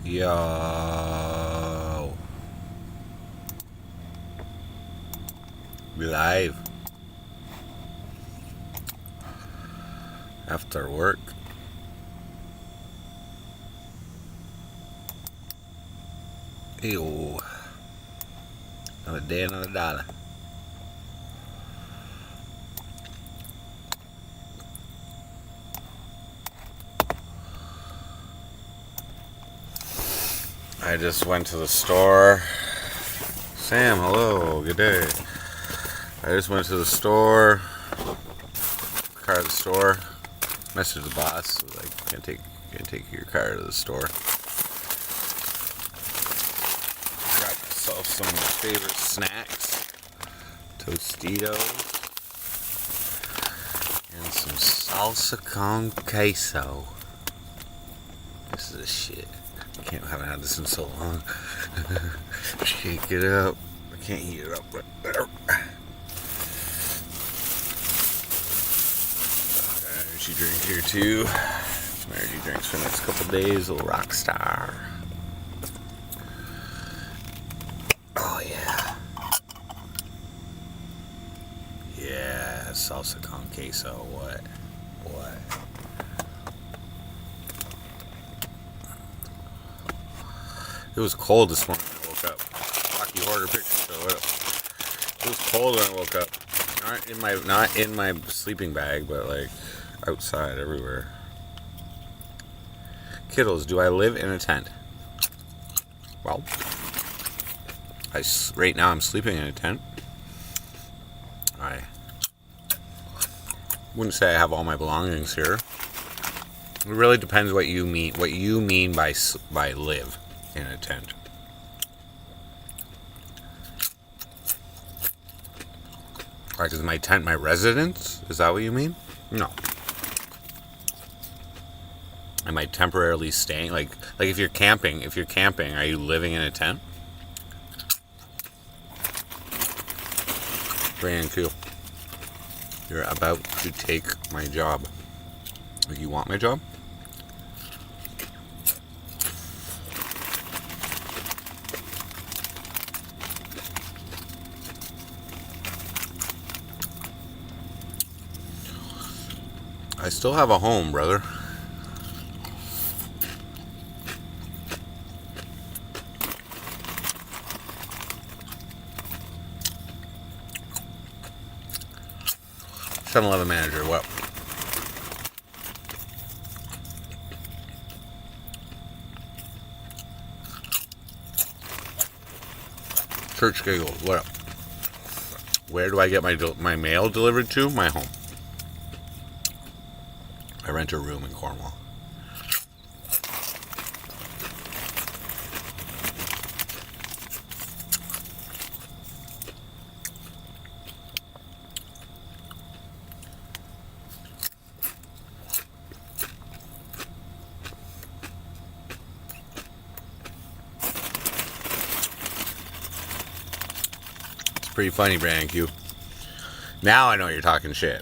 Yo. We live. After work. Ew. Another day, another dollar. I just went to the store. Sam, hello, good day. I just went to the store. Car to the store. Messaged the boss. Was like, can't take your car to the store. Got myself some of my favorite snacks. Tostitos. And some salsa con queso. This is a shit. I haven't had this in so long. Shake it up. I can't heat it up right there. Energy drink here too. Some energy drinks for the next couple days. A little rock star. Oh yeah. Yeah, salsa con queso. What? It was cold this morning when I woke up. Rocky Horror Picture Show. What up? It was cold when I woke up. Not in my sleeping bag, but like outside everywhere. Kiddos, do I live in a tent? Well, right now I'm sleeping in a tent. I wouldn't say I have all my belongings here. It really depends what you mean. What you mean by live in a tent. Alright, is my tent my residence? Is that what you mean? No. Am I temporarily staying? Like if you're camping, are you living in a tent? Brand cool. You're about to take my job. You want my job? I still have a home, brother. #7-Eleven manager, what? Church giggles, what up? Where do I get my mail delivered to? My home. I rent a room in Cornwall. It's pretty funny, Brandon Q. Now I know you're talking shit.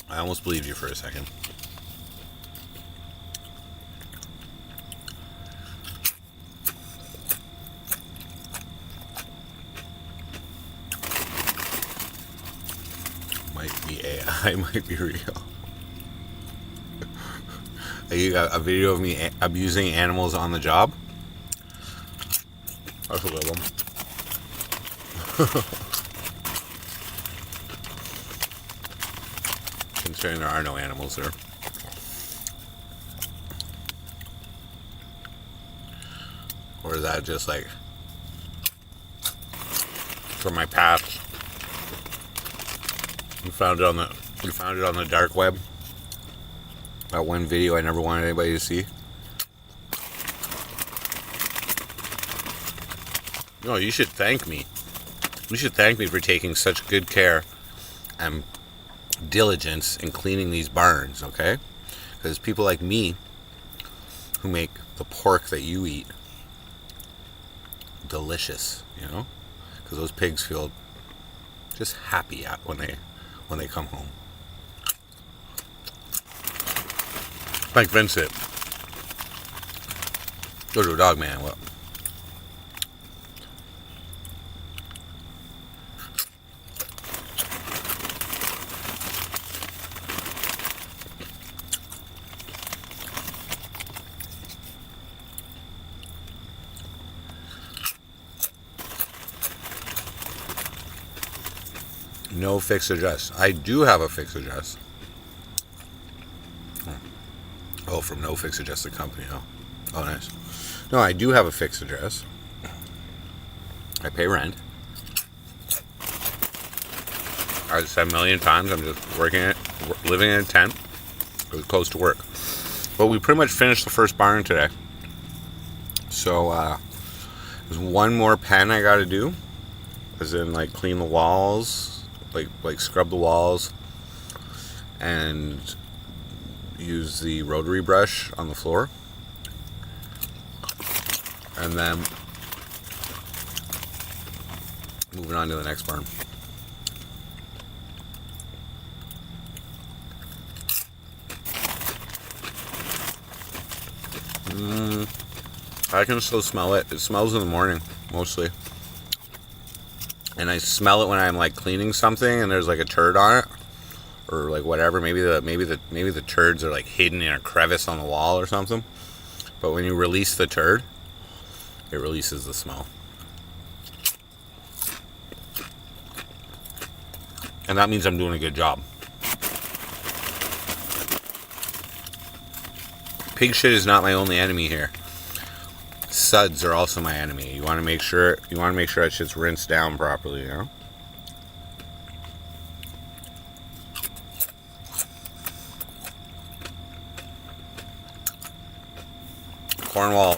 I almost believed you for a second. Might be AI, might be real. You got a video of me abusing animals on the job? That's a little one. Considering there are no animals there. Or is that just like from my past? You found it on the dark web. That one video I never wanted anybody to see. No, you should thank me. You should thank me for taking such good care and diligence in cleaning these barns, okay? Because people like me who make the pork that you eat delicious, you know? Because those pigs feel just happy when when they come home. Like Vincent. Go to a dog man. What? No fixed address. I do have a fixed address. Oh, from No Fixed Address, the company. Oh, nice. No, I do have a fixed address. I pay rent. I said a million times, I'm just living in a tent. It was close to work. But we pretty much finished the first barn today. So, there's one more pen I gotta do. As in, like, clean the walls. Like scrub the walls. And use the rotary brush on the floor, and then moving on to the next barn. I can still smell it. It smells in the morning mostly, and I smell it when I'm like cleaning something and there's like a turd on it. Or like whatever, maybe the turds are like hidden in a crevice on the wall or something. But when you release the turd, it releases the smell, and that means I'm doing a good job. Pig shit is not my only enemy here. Suds are also my enemy. You want to make sure that shit's rinsed down properly, you know.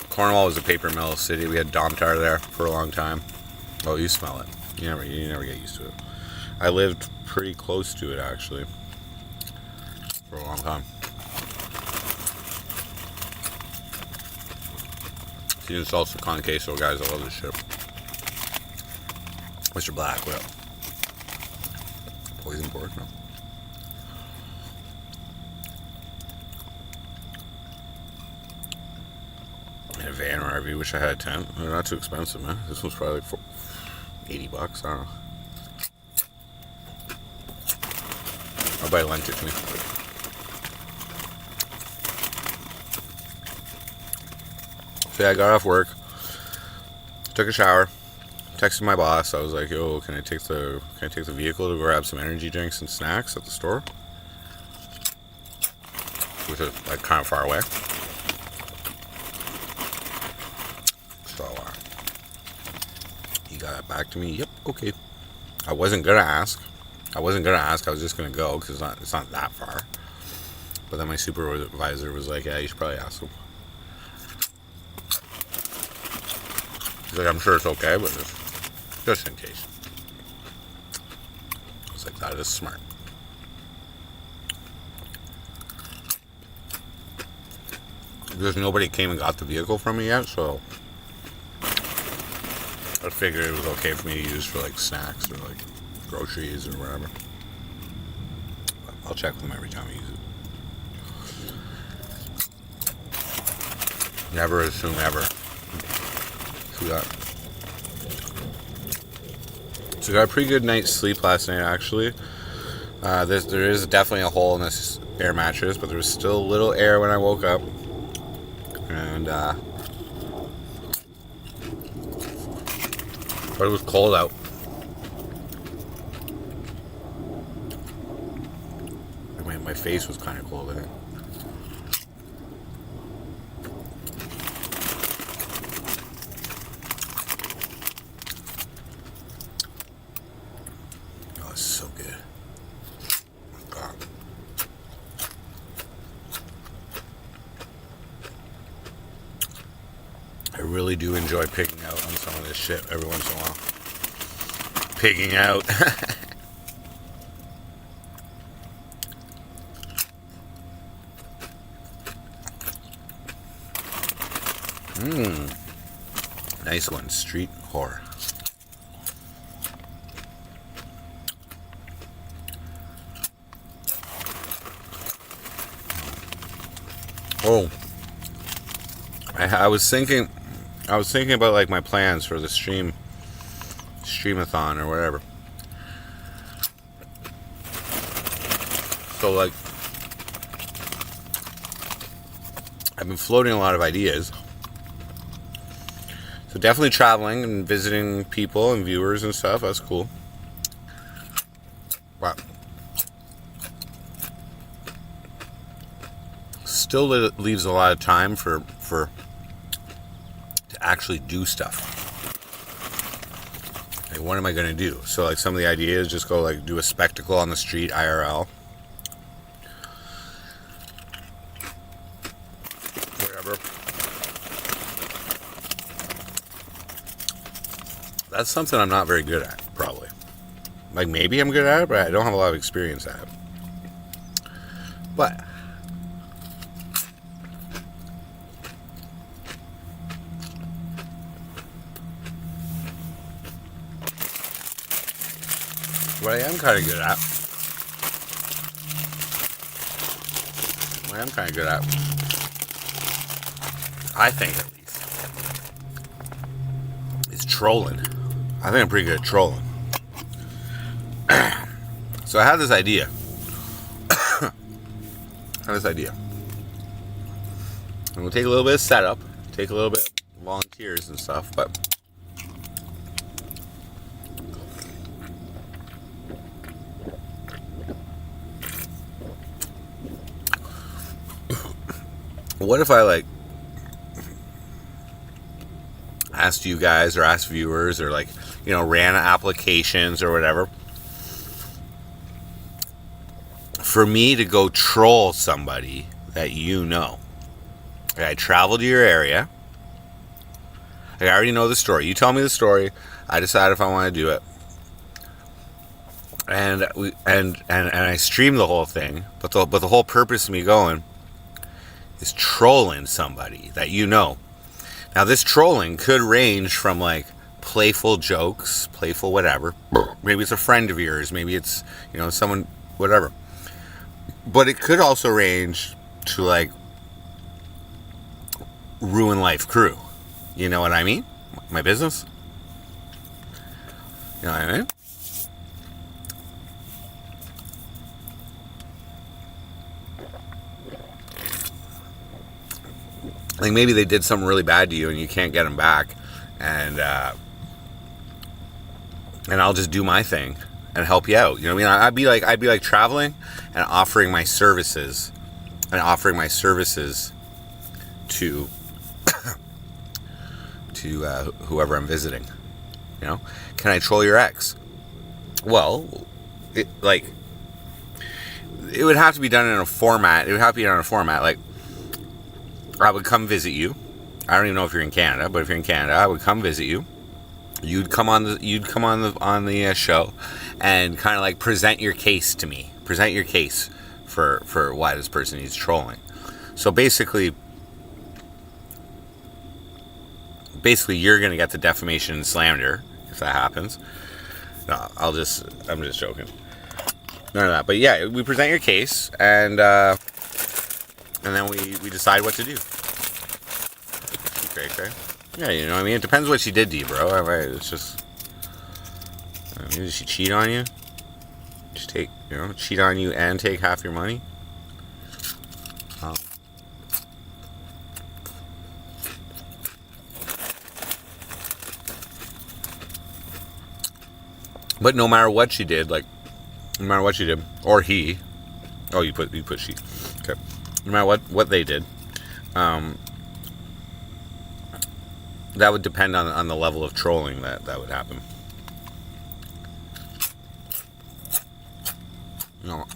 Cornwall was a paper mill city. We had Domtar there for a long time. Oh, you smell it. You never get used to it. I lived pretty close to it actually for a long time. Seasoned salsa con queso, guys. I love this shit. Mr. Black, what up? Poison pork, no. A van RV. Wish I had a tent. They're not too expensive, man. This one's probably like $80. I don't know. I'll buy lent it to me. So yeah, I got off work, took a shower, texted my boss. I was like, "Yo, can I take the vehicle to grab some energy drinks and snacks at the store?" Which is like kind of far away. So he got back to me. Yep, okay. I wasn't gonna ask. I was just gonna go because it's not that far. But then my supervisor was like, "Yeah, you should probably ask him." He's like, "I'm sure it's okay, but just in case." I was like, "That is smart." Because nobody came and got the vehicle from me yet, so I figured it was okay for me to use for like snacks or like groceries or whatever. But I'll check with them every time I use it. Never assume ever. So I got a pretty good night's sleep last night actually. There is definitely a hole in this air mattress, but there was still a little air when I woke up. And but it was cold out. My face was kind of cold, I think. Oh, it's so good. Oh, God. I really do enjoy picking out on some of this shit every once in a while. Pigging out. Nice one, street whore. Oh, I was thinking about like my plans for the streamathon or whatever. So like, I've been floating a lot of ideas. So definitely traveling and visiting people and viewers and stuff. That's cool. But still leaves a lot of time for to actually do stuff. Like, what am I going to do? So like some of the ideas, just go like do a spectacle on the street IRL. Whatever. That's something I'm not very good at, probably. Like maybe I'm good at it, but I don't have a lot of experience at it. But what I am kind of good at, I think at least, is trolling. I think I'm pretty good at trolling. So I had this idea. And we'll take a little bit of setup, take a little bit of volunteers and stuff, but what if I like asked you guys or asked viewers or like, ran applications or whatever for me to go troll somebody that you know. Like, I travel to your area. Like, I already know the story. You tell me the story. I decide if I want to do it. And I stream the whole thing. But the whole purpose of me going is trolling somebody that you know. Now, this trolling could range from like playful jokes, playful whatever. Maybe it's a friend of yours. Maybe it's, someone, whatever. But it could also range to like ruin life crew. You know what I mean? My business. You know what I mean? Like maybe they did something really bad to you and you can't get them back, and I'll just do my thing and help you out. You know what I mean? I'd be like traveling and offering my services to whoever I'm visiting. Can I troll your ex? Well, it would have to be done in a format. Like, I would come visit you. I don't even know if you're in Canada, but if you're in Canada, I would come visit you. You'd come on the show and kind of like present your case to me. Present your case for why this person needs trolling. So basically you're going to get the defamation and slander if that happens. No, I'm just joking. None of that. But yeah, we present your case and then we decide what to do. Okay. Yeah, it depends what she did to you, bro. It's just, maybe she cheat on you? Just cheat on you and take half your money? Oh. But no matter what she did, or he, oh, you put she, okay. No matter what they did, that would depend on the level of trolling that would happen.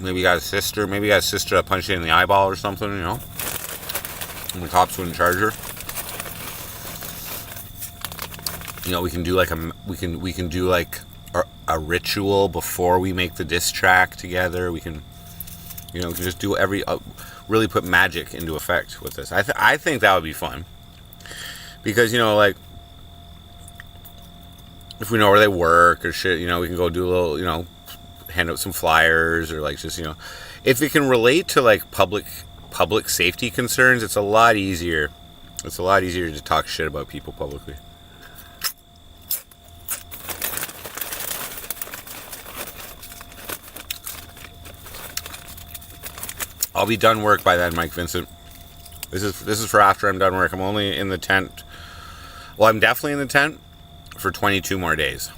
Maybe you got a sister that punched you in the eyeball or something, and the cops wouldn't charge her. We can do like a ritual before we make the diss track together. We can just do really put magic into effect with this. I think that would be fun. Because, if we know where they work or shit, we can go do a little, hand out some flyers or like just, if it can relate to like public public safety concerns, it's a lot easier. It's a lot easier to talk shit about people publicly. I'll be done work by then, Mike Vincent. This is for after I'm done work. I'm only in the tent. Well, I'm definitely in the tent for 22 more days.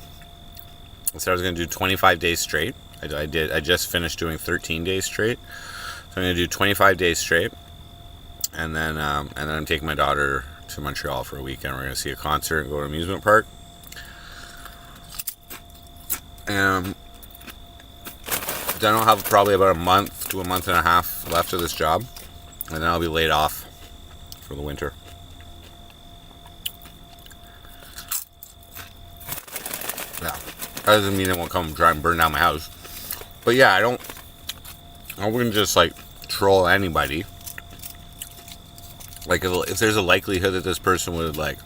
So I was going to do 25 days straight. I just finished doing 13 days straight. So I'm going to do 25 days straight. And then I'm taking my daughter to Montreal for a weekend. We're going to see a concert and go to an amusement park. And then I'll have probably about a month to a month and a half left of this job. And then I'll be laid off for the winter. Yeah. That doesn't mean they won't come try and burn down my house. But yeah, I wouldn't just like troll anybody. Like if there's a likelihood that this person would like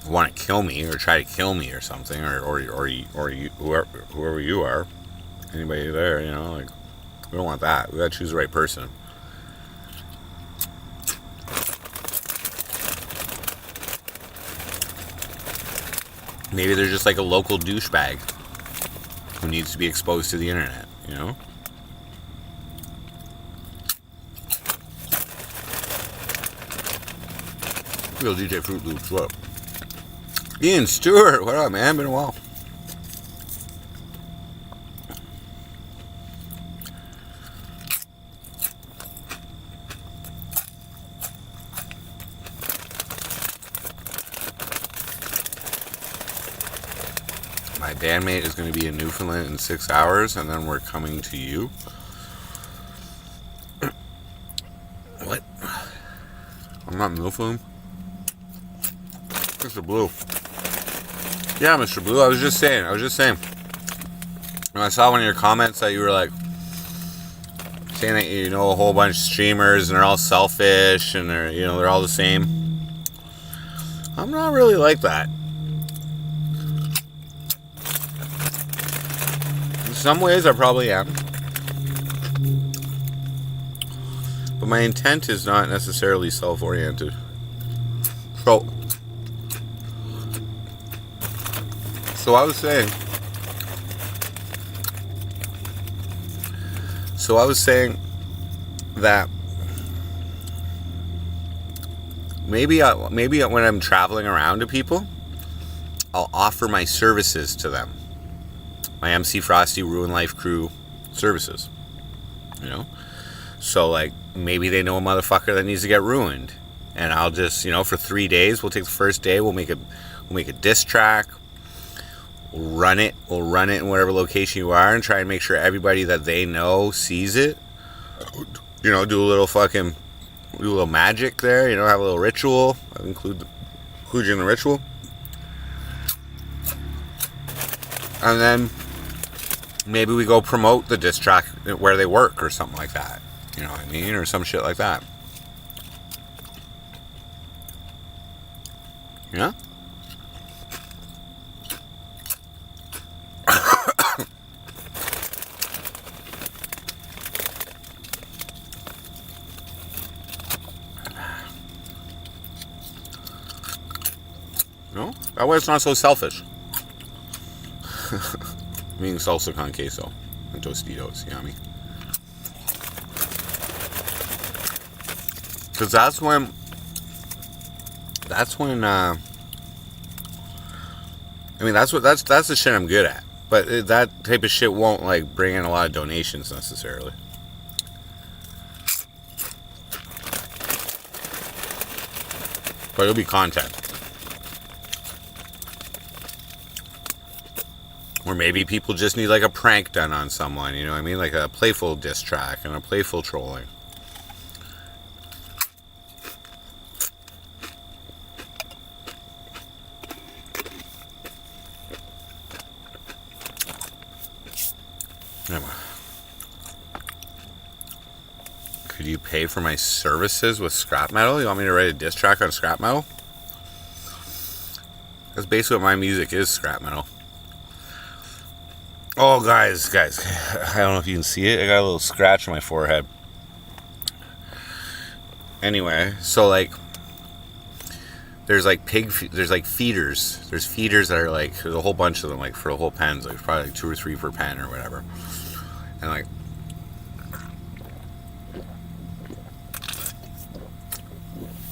want to kill me or try to kill me or something, or you, whoever you are, anybody there, you know, like we don't want that. We gotta choose the right person. Maybe they're just like a local douchebag who needs to be exposed to the internet, you know? Real DJ Fruit Loops, what up? Ian Stewart, what up, man? Been a while. My bandmate is going to be in Newfoundland in 6 hours, and then we're coming to you. What? I'm not in Newfoundland. Mr. Blue. Yeah, Mr. Blue, I was just saying. When I saw one of your comments that you were like, saying that you know a whole bunch of streamers and they're all selfish and they're all the same. I'm not really like that. In some ways I probably am. But my intent is not necessarily self-oriented. So I was saying that maybe when I'm traveling around to people, I'll offer my services to them. My MC Frosty Ruin Life Crew services. You know? So like maybe they know a motherfucker that needs to get ruined. And I'll just, for 3 days, we'll take the first day, we'll make a diss track. We'll run it in whatever location you are and try and make sure everybody that they know sees it. Do a little magic there, have a little ritual. I'll include you in the ritual. And then maybe we go promote the diss track where they work or something like that. You know what I mean? Or some shit like that. Yeah? No? That way it's not so selfish. Being salsa con queso and Tostitos, yummy. Because that's when that's the shit I'm good at. But that type of shit won't like bring in a lot of donations necessarily. But it'll be content. Or maybe people just need like a prank done on someone, you know what I mean? Like a playful diss track and a playful trolling. Could you pay for my services with scrap metal? You want me to write a diss track on scrap metal? That's basically what my music is, scrap metal. Oh, guys, I don't know if you can see it. I got a little scratch on my forehead. Anyway, so like there's like there's like feeders. There's feeders that are like, there's a whole bunch of them, like for the whole pens, like probably like 2 or 3 per pen or whatever. And like,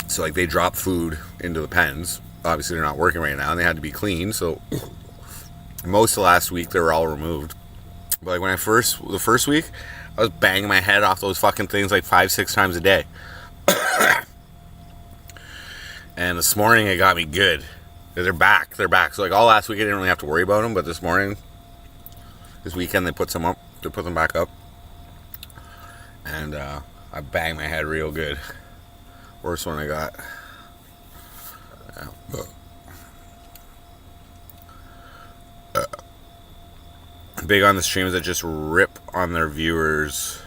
so like they drop food into the pens. Obviously they're not working right now and they had to be cleaned. So most of last week they were all removed. But like when the first week, I was banging my head off those fucking things like 5-6 times a day. And this morning it got me good. They're back. So like all last week I didn't really have to worry about them, but this weekend they put them back up. And I banged my head real good. Worst one I got. Yeah. Big on the streams that just rip on their viewers.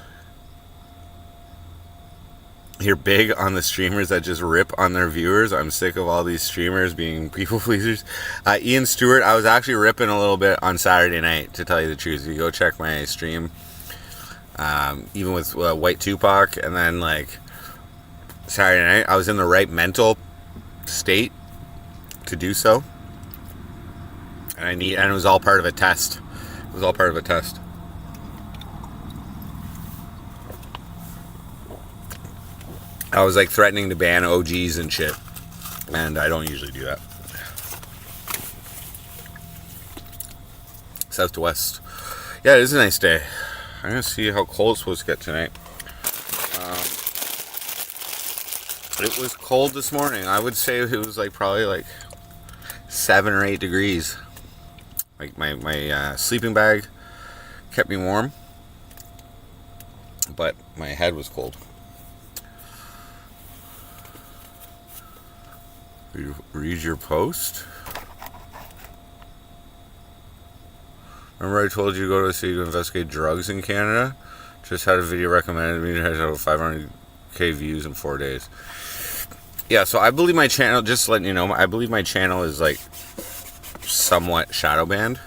You're big on the streamers that just rip on their viewers. I'm sick of all these streamers being people pleasers. Ian Stewart, I was actually ripping a little bit on Saturday night, to tell you the truth. If you go check my stream, even with White Tupac, and then like Saturday night, I was in the right mental state to do so, and it was all part of a test. It was all part of a test. I was like threatening to ban OGs and shit, and I don't usually do that. South to west. Yeah, it is a nice day. I'm gonna see how cold it's supposed to get tonight. It was cold this morning. I would say it was like probably like 7 or 8 degrees. Like my sleeping bag kept me warm, but my head was cold. Read your post. Remember I told you to go to the city to investigate drugs in Canada? Just had a video recommended me to have 500k views in 4 days. Yeah, so I believe my channel, just letting you know, I believe my channel is like somewhat shadow banned.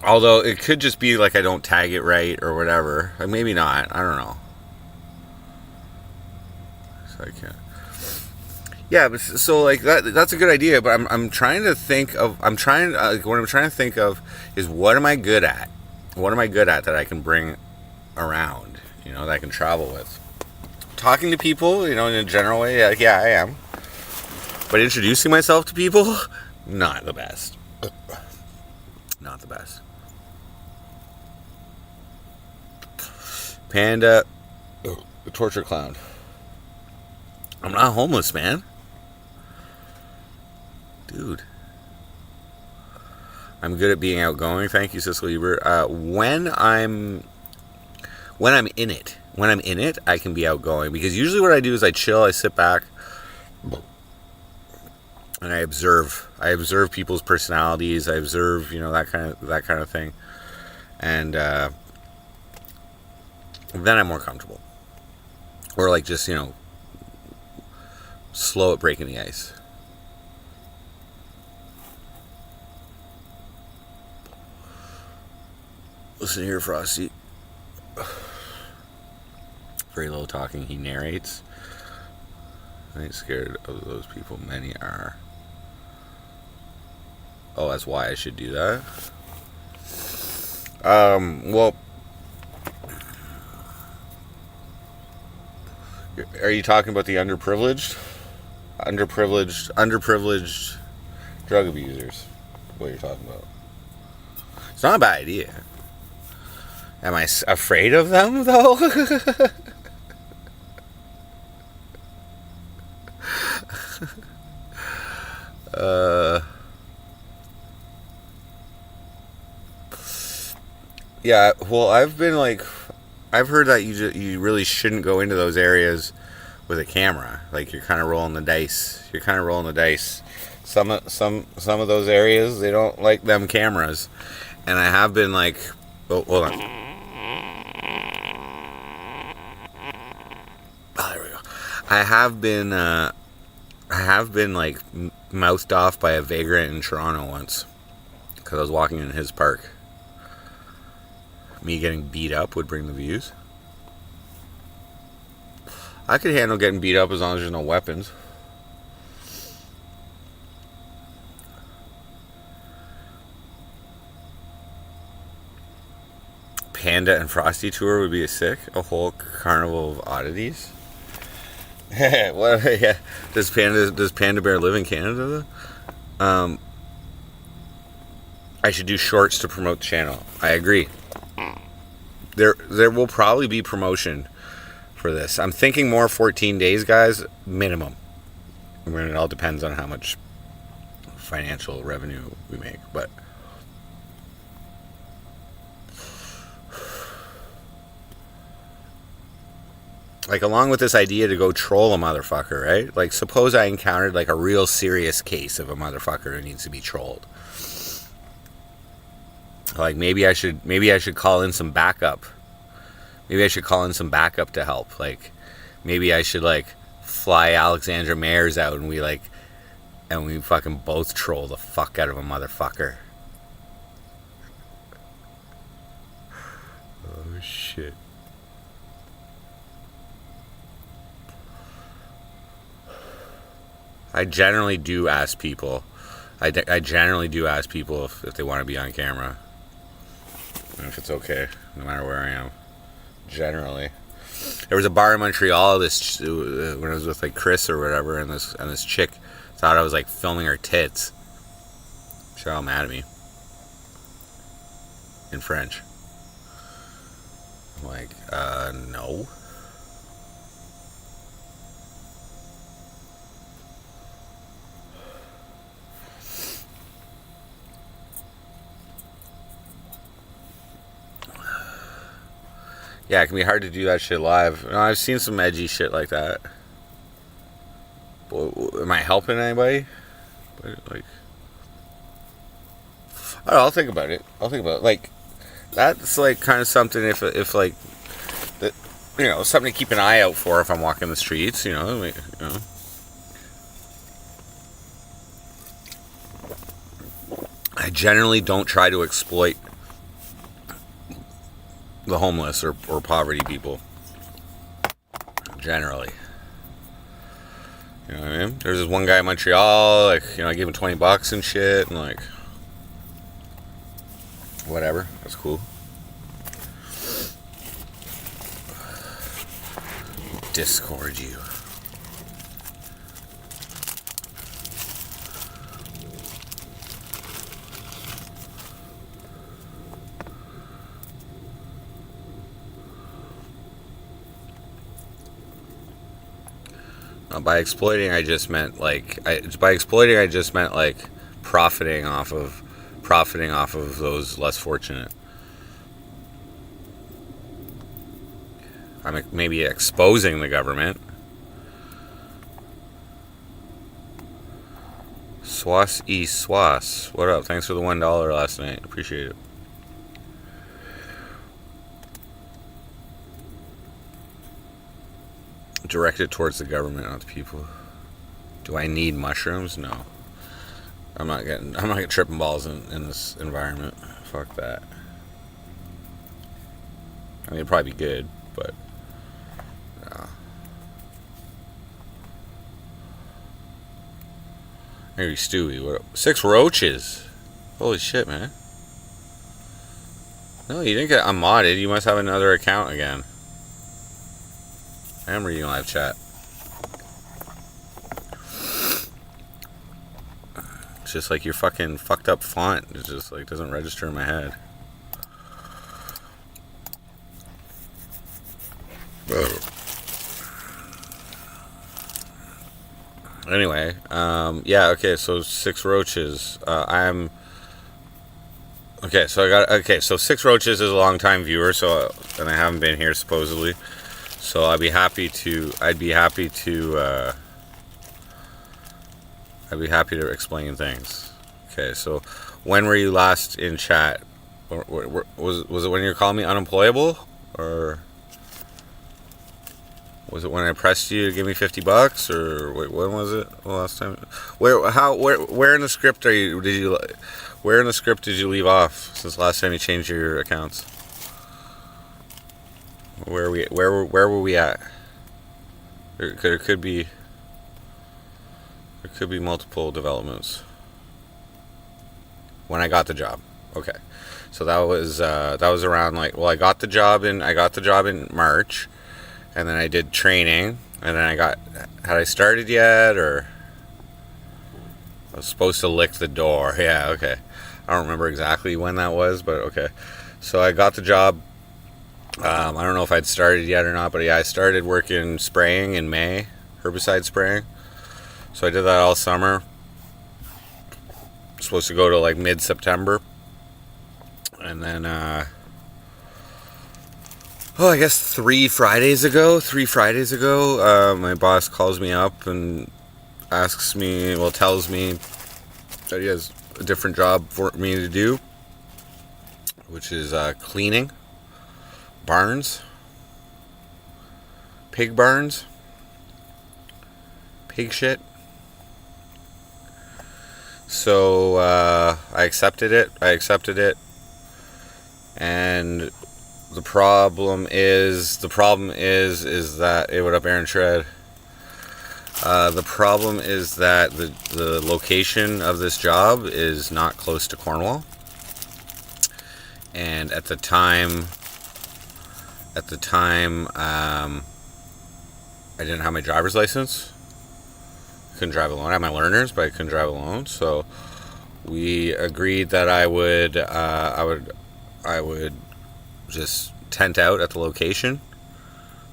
Although it could just be like I don't tag it right or whatever. Like maybe not. I don't know. So I can't. Yeah, but so like that's a good idea. But I'm trying to think of. What I'm trying to think of is what am I good at? What am I good at that I can bring around? You know, that I can travel with. Talking to people, you know, in a general way. Yeah, I am. But introducing myself to people, not the best. Not the best. Panda, the torture clown. I'm not homeless, man. Dude. I'm good at being outgoing. Thank you, Siskel Eber. When I'm in it, I can be outgoing, because usually what I do is I chill, I sit back, and I observe. I observe people's personalities. I observe, you know, that kind of thing, and then I'm more comfortable. Or like just, you know, slow at breaking the ice. Listen here, Frosty. Very low talking. He narrates. I ain't scared of those people. Many are. Oh, that's why I should do that. Well, are you talking about the underprivileged drug abusers? What you're talking about? It's not a bad idea. Am I afraid of them, though? Yeah, well, I've heard that you really shouldn't go into those areas with a camera. Like, you're kind of rolling the dice. Some of those areas, they don't like them cameras. And I have been like, oh, hold on. Oh, there we go. I have been like mouthed off by a vagrant in Toronto once, because I was walking in his park. Me getting beat up would bring the views. I could handle getting beat up as long as there's no weapons. Panda and Frosty tour would be sick. A whole carnival of oddities. What? Yeah. Does Panda Bear live in Canada though? I should do shorts to promote the channel. I agree. There will probably be promotion for this. I'm thinking more 14 days, guys, minimum. I mean, it all depends on how much financial revenue we make, but like, along with this idea to go troll a motherfucker, right? Like, suppose I encountered like a real serious case of a motherfucker who needs to be trolled. Like, maybe I should call in some backup. Maybe I should call in some backup to help. Like, maybe I should like fly Alexandra Mayers out and we fucking both troll the fuck out of a motherfucker. Oh shit. I generally do ask people. I generally do ask people if they want to be on camera. And if it's okay, no matter where I am. Generally. There was a bar in Montreal when I was with like Chris or whatever, and this chick thought I was like filming her tits. She got all mad at me. In French. I'm like, no. Yeah, it can be hard to do that shit live. You know, I've seen some edgy shit like that. But am I helping anybody? Like, I don't know, I'll think about it. Like, that's like kind of something if like, that, you know, something to keep an eye out for if I'm walking the streets. You know, like, you know. I generally don't try to exploit the homeless or poverty people. Generally. You know what I mean? There's this one guy in Montreal, like, you know, I gave him $20 and shit, and like, whatever. That's cool. Discord you. By exploiting, I just meant like profiting off of those less fortunate. I'm maybe exposing the government. Swas East Swas, what up? Thanks for the $1 last night. Appreciate it. Directed towards the government, not the people. Do I need mushrooms? No. I'm not getting tripping balls in this environment. Fuck that. I mean, it'd probably be good, but no. Maybe Stewie. What up? 6 roaches. Holy shit, man. No, you didn't get unmodded. You must have another account again. I am reading live chat. It's just like your fucking fucked up font. It just like doesn't register in my head. Anyway, yeah, okay, so 6 roaches. So 6 roaches is a long time viewer, and I haven't been here supposedly. So I'd be happy to explain things. Okay, so when were you last in chat? Was it when you were calling me unemployable, or was it when I pressed you to give me $50, or wait, when was it the last time? Where in the script where in the script did you leave off since last time you changed your accounts? Where were we at? There could be multiple developments. When I got the job. Okay. So that was around like, well, I got the job in March, and then I did training, and then had I started yet, or I was supposed to lick the door. Yeah, okay. I don't remember exactly when that was, but okay. So I got the job. I don't know if I'd started yet or not, but yeah, I started working spraying in May, herbicide spraying. So I did that all summer. Supposed to go to like mid-September. And then, I guess 3 Fridays ago, my boss calls me up and tells me that he has a different job for me to do, which is cleaning barns, pig barns, pig shit. So I accepted it, and the problem is that, hey, what up, Aaron Shred? The problem is that the location of this job is not close to Cornwall, and at the time, I didn't have my driver's license. Couldn't drive alone. I had my learners, but I couldn't drive alone. So we agreed that I would just tent out at the location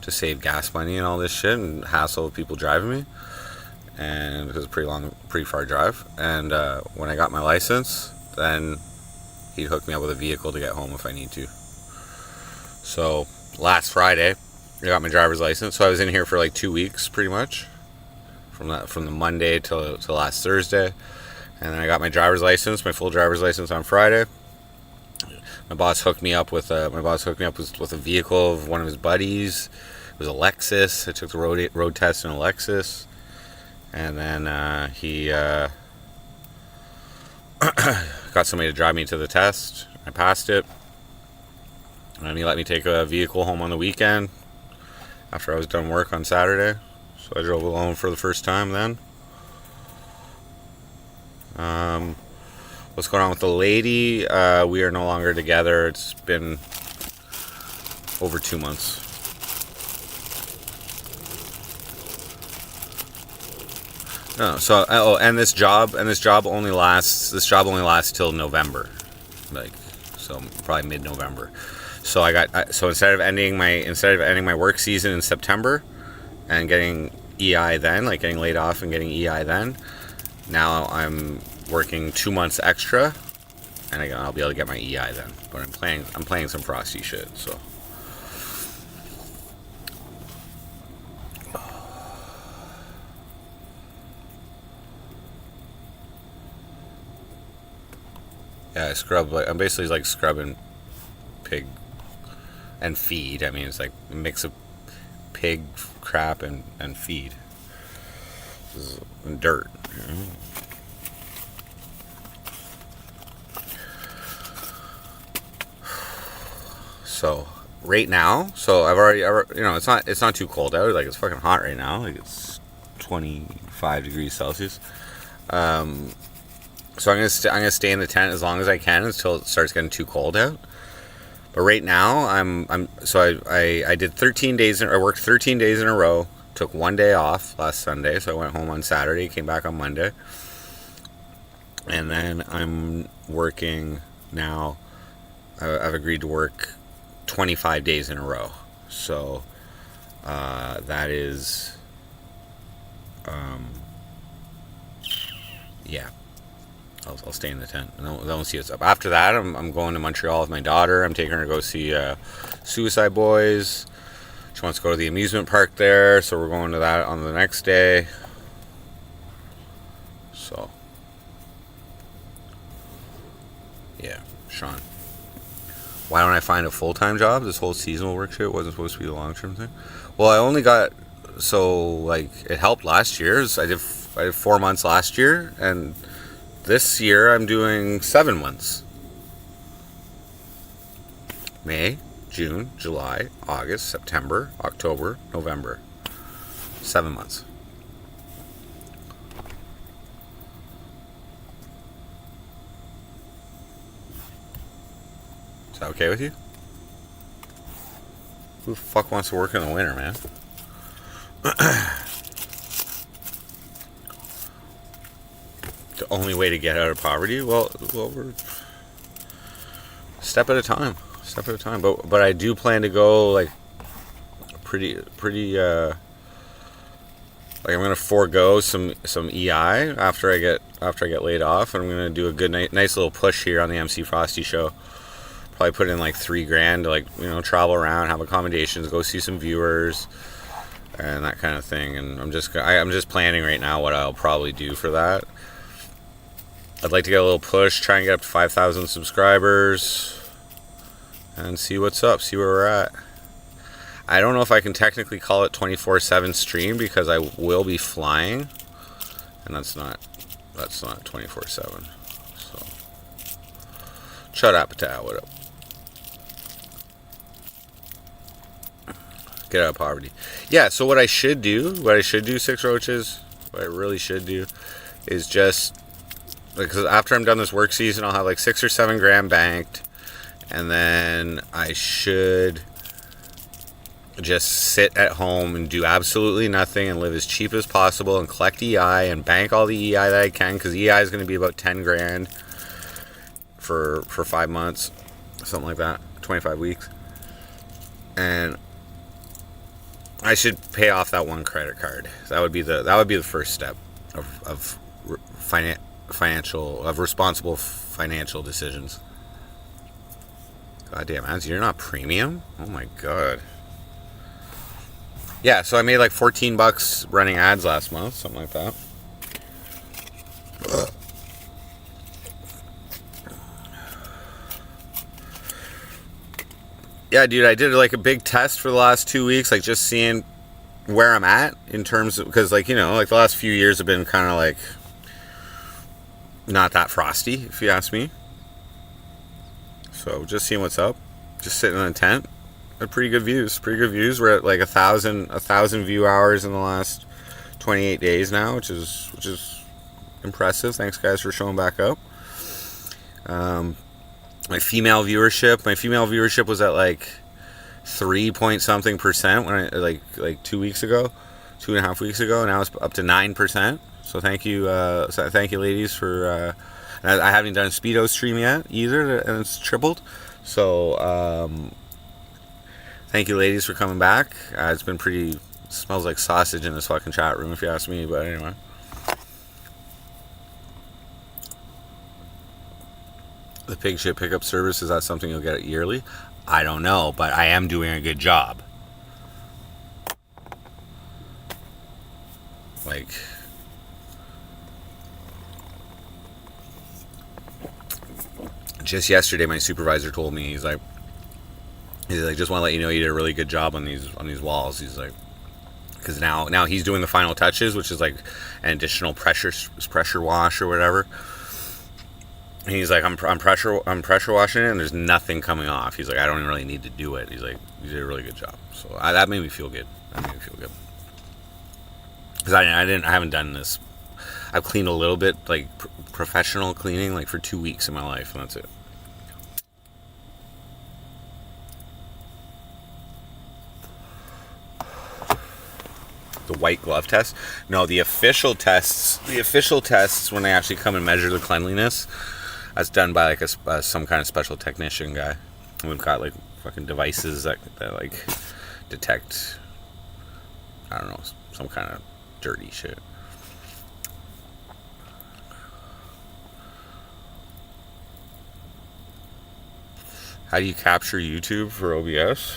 to save gas money and all this shit and hassle of people driving me, and because it's a pretty far drive. And when I got my license, then he'd hook me up with a vehicle to get home if I need to. So last Friday, I got my driver's license. So I was in here for like 2 weeks, pretty much, from the Monday till last Thursday, and then I got my driver's license, my full driver's license, on Friday. My boss hooked me up with a vehicle of one of his buddies. It was a Lexus. I took the road test in a Lexus, and then he got somebody to drive me to the test. I passed it, and he let me take a vehicle home on the weekend after I was done work on Saturday. So I drove alone for the first time then. What's going on with the lady? We are no longer together. It's been over 2 months. No, so and this job only lasts till November, like, so probably mid-November. So instead of ending my work season in September and getting EI then, like getting laid off and getting EI then, now I'm working 2 months extra, and I'll be able to get my EI then. But I'm playing some frosty shit, so. Yeah, I scrub. I'm basically like scrubbing pig and feed. I mean, it's like a mix of pig crap and feed and dirt. You know? So right now, it's not too cold out. Like, it's fucking hot right now. Like, it's 25 degrees Celsius. So I'm gonna stay in the tent as long as I can until it starts getting too cold out. But right now I did 13 days. I worked 13 days in a row. Took 1 day off last Sunday, so I went home on Saturday. Came back on Monday, and then I'm working now. I've agreed to work 25 days in a row. So that is, yeah. I'll stay in the tent. They'll see what's up. After that, I'm going to Montreal with my daughter. I'm taking her to go see Suicide Boys. She wants to go to the amusement park there, so we're going to that on the next day. So, yeah, Sean. Why don't I find a full-time job? This whole seasonal work shit wasn't supposed to be a long-term thing. Well, I only got, it helped last year. I did 4 months last year, and this year I'm doing 7 months. May, June, July, August, September, October, November. 7 months. Is that okay with you? Who the fuck wants to work in the winter, man? The only way to get out of poverty? Well, we're step at a time. Step at a time. But I do plan to go like pretty like I'm gonna forego some EI after I get laid off, and I'm gonna do a good nice little push here on the MC Frosty show. Probably put in like $3,000 to, like, travel around, have accommodations, go see some viewers, and that kind of thing. And I'm just planning right now what I'll probably do for that. I'd like to get a little push, try and get up to 5,000 subscribers, and see what's up, see where we're at. I don't know if I can technically call it 24/7 stream because I will be flying, and that's not 24/7. So, shut up, what up? Get out of poverty. Yeah. So what I should do, Six Roaches, what I really should do, is just because after I'm done this work season, I'll have like $6 or $7 banked, and then I should just sit at home and do absolutely nothing and live as cheap as possible and collect EI and bank all the EI that I can, because EI is going to be about $10,000 for 5 months, something like that, 25 weeks, and I should pay off that one credit card. That would be the first step of responsible financial decisions. God damn, ads, you're not premium? Oh my god. Yeah, so I made like $14 running ads last month, something like that. Yeah, dude, I did like a big test for the last 2 weeks, like just seeing where I'm at in terms of, because like, like the last few years have been kind of like not that frosty, if you ask me. So just seeing what's up, just sitting in a tent. Had pretty good views. We're at like 1,000 view hours in the last 28 days now, which is impressive. Thanks guys for showing back up. My female viewership was at like 3 point something percent when I like 2 weeks ago, 2.5 weeks ago. Now it's up to 9%. So thank you ladies for. I haven't done a Speedo stream yet either, and it's tripled. So thank you ladies for coming back. It's been pretty. Smells like sausage in this fucking chat room, if you ask me. But anyway. The pig shit pickup service, is that something you'll get yearly? I don't know, but I am doing a good job. Like, just yesterday my supervisor told me, he's like just want to let you know you did a really good job on these walls. He's like, because now he's doing the final touches, which is like an additional pressure wash or whatever. And he's like, I'm pressure washing it, and there's nothing coming off. He's like, I don't even really need to do it. He's like, you did a really good job. So that made me feel good. Because I haven't done this. I've cleaned a little bit, like professional cleaning, like for 2 weeks in my life, and that's it. The white glove test? No, the official tests when they actually come and measure the cleanliness, that's done by like some kind of special technician guy. And we've got like fucking devices that like detect, I don't know, some kind of dirty shit. How do you capture YouTube for OBS?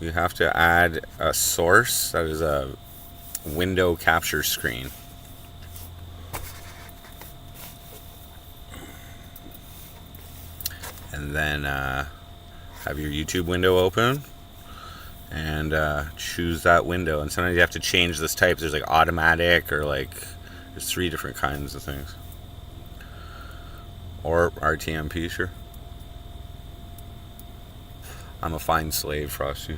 You have to add a source that is a window capture screen. And then have your YouTube window open and choose that window. And sometimes you have to change this type. There's like automatic, or like there's 3 different kinds of things. Or RTMP, sure. I'm a fine slave, Frosty.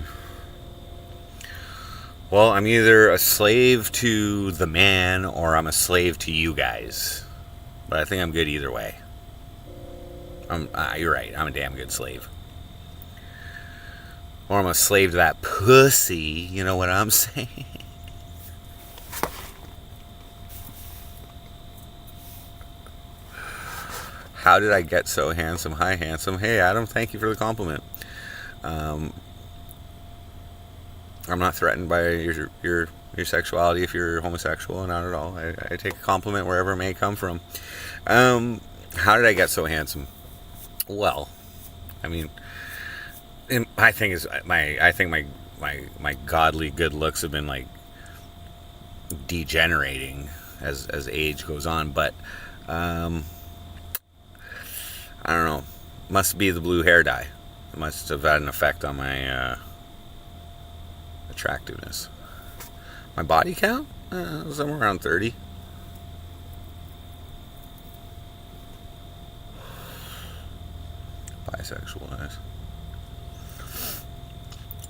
Well, I'm either a slave to the man or I'm a slave to you guys. But I think I'm good either way. You're right. I'm a damn good slave. Or I'm a slave to that pussy. You know what I'm saying? How did I get so handsome? Hi, handsome. Hey, Adam. Thank you for the compliment. I'm not threatened by your sexuality if you're homosexual, not at all. I take a compliment wherever it may come from. How did I get so handsome? Well, I mean, I think my godly good looks have been like degenerating as age goes on, but I don't know. Must be the blue hair dye. It must have had an effect on my attractiveness. My body count? Somewhere around 30. Bisexual, nice.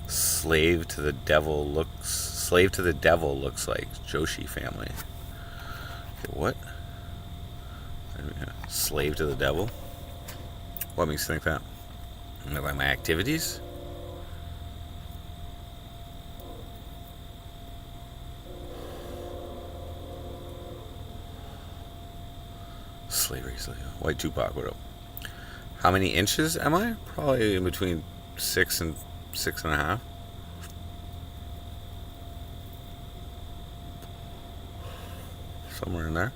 Slave to the devil looks like Joshi family. Okay, what? Slave to the devil? What makes you think that? By my activities? Slavery. White Tupac, what up? How many inches am I? Probably in between 6 and 6.5. Somewhere in there.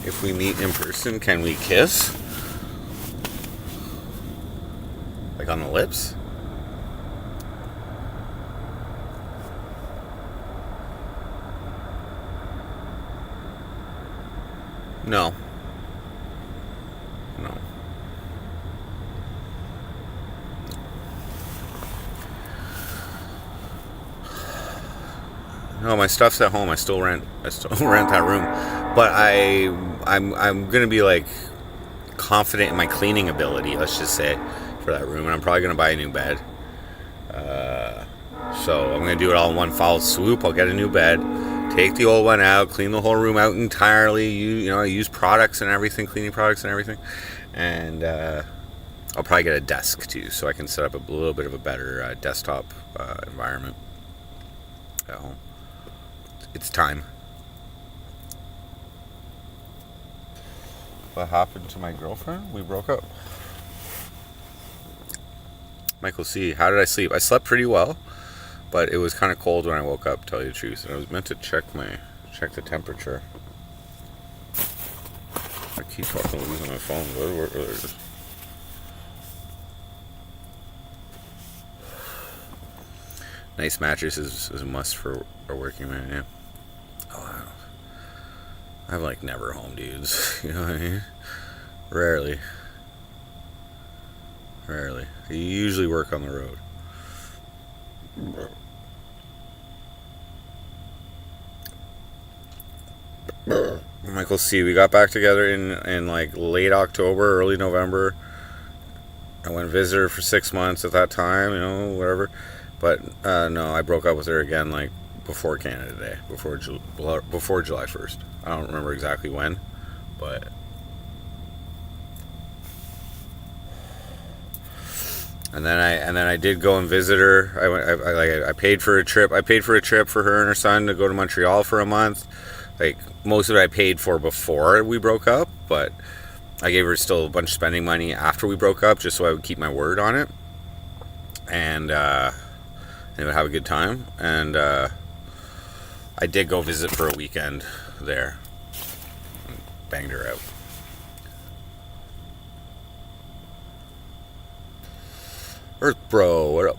If we meet in person, can we kiss? Like on the lips? No. No, my stuff's at home. I still rent that room. But I'm gonna be like confident in my cleaning ability, let's just say, for that room, and I'm probably gonna buy a new bed. So I'm gonna do it all in one foul swoop. I'll get a new bed, take the old one out, clean the whole room out entirely. I use products and everything, cleaning products and everything, and I'll probably get a desk too, so I can set up a little bit of a better desktop environment at home. It's time. What happened to my girlfriend? We broke up. Michael C. How did I sleep? I slept pretty well, but it was kind of cold when I woke up, to tell you the truth. And I was meant to check the temperature. I keep fucking losing my phone. Where nice mattress is a must for a working man, yeah. Oh, I'm like never home, dudes. You know what I mean? Rarely. You usually work on the road. Michael C. We got back together in like late October, early November. I went visit her for 6 months at that time, whatever. But no, I broke up with her again like before Canada Day, before July 1st. I don't remember exactly when, but and then I did go and visit her. I paid for a trip. I paid for a trip for her and her son to go to Montreal for a month. Like most of it I paid for before we broke up, but I gave her still a bunch of spending money after we broke up, just so I would keep my word on it, and they would have a good time. And I did go visit for a weekend there and banged her out. Earth Bro, what up?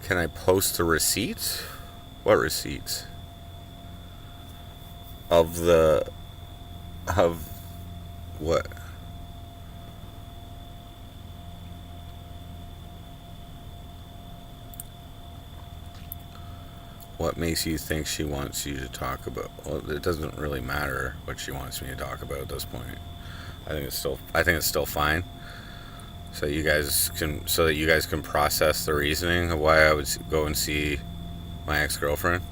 Can I post the receipts? What receipts? Of what? What makes you think she wants you to talk about? Well, it doesn't really matter what she wants me to talk about at this point. I think it's still fine. So that you guys can process the reasoning of why I would go and see my ex-girlfriend.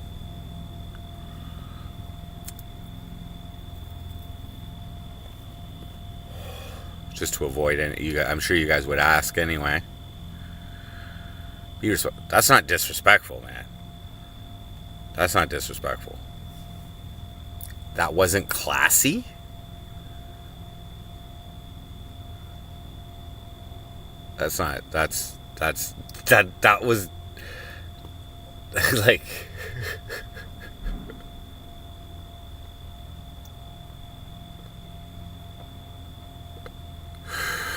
Just to avoid any. I'm sure you guys would ask anyway. That's not disrespectful, man. That's not disrespectful. That wasn't classy? That was like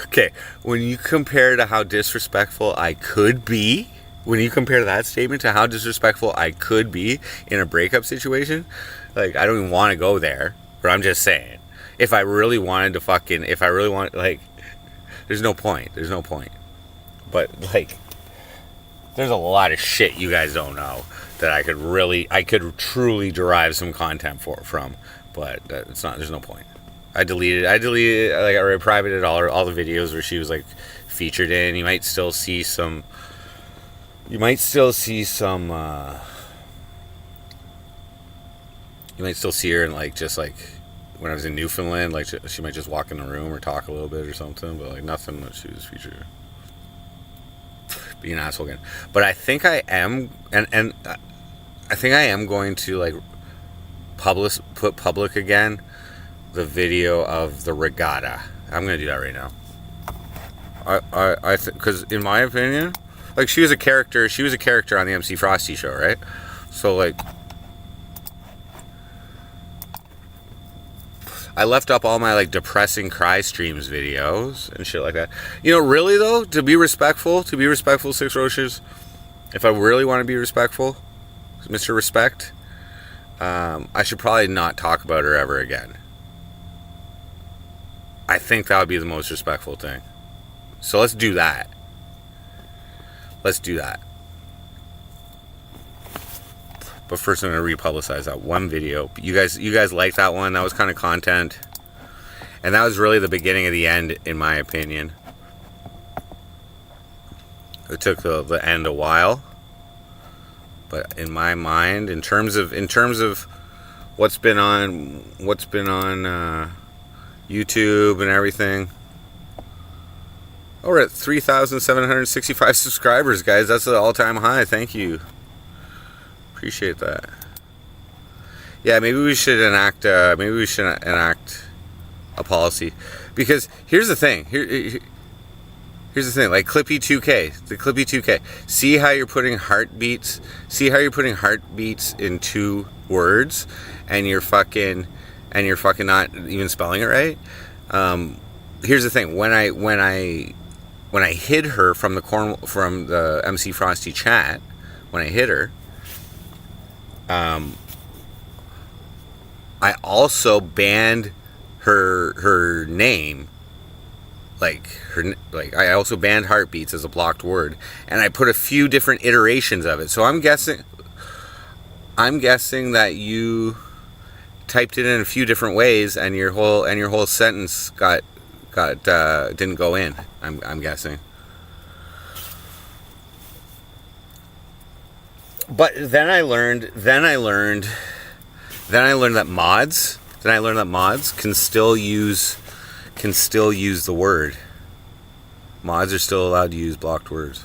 okay, when you compare to how disrespectful I could be, when you compare that statement to how disrespectful I could be in a breakup situation, like, I don't even want to go there, but I'm just saying, if I really wanted, like, there's no point. But, like, there's a lot of shit you guys don't know that I could truly derive some content from, but there's no point. I deleted, like, I privated all the videos where she was, like, featured in. You might still see you might still see her in, like, just, like, when I was in Newfoundland, like, she might just walk in the room or talk a little bit or something, but, like, nothing that she was featured in. Be an asshole again. But I think I am, and I think I am going to, like, put public again the video of the regatta. I'm gonna do that right now. I think, because in my opinion, like, she was a character on the MC Frosty show, right? So, like, I left up all my, like, depressing cry streams videos and shit like that. You know, really, though, to be respectful, Six Roaches, if I really want to be respectful, Mr. Respect, I should probably not talk about her ever again. I think that would be the most respectful thing. So let's do that. But first, I'm going to republicize that one video. You guys like that one? That was kind of content. And that was really the beginning of the end, in my opinion. It took the end a while. But in my mind, in terms of what's been on YouTube and everything, we're at 3,765 subscribers, guys. That's an all-time high. Thank you. Appreciate that. Yeah, maybe we should enact a policy, because here's the thing. Here's the thing. Like, Clippy 2K. See how you're putting heartbeats in 2 words, and you're fucking not even spelling it right. Here's the thing. When I hid her from the MC Frosty chat, when I hid her, I also banned her name, I also banned heartbeats as a blocked word, and I put a few different iterations of it. So I'm guessing that you typed it in a few different ways, and your whole sentence didn't go in. I'm guessing. But then I learned that mods can still use the word. Mods are still allowed to use blocked words.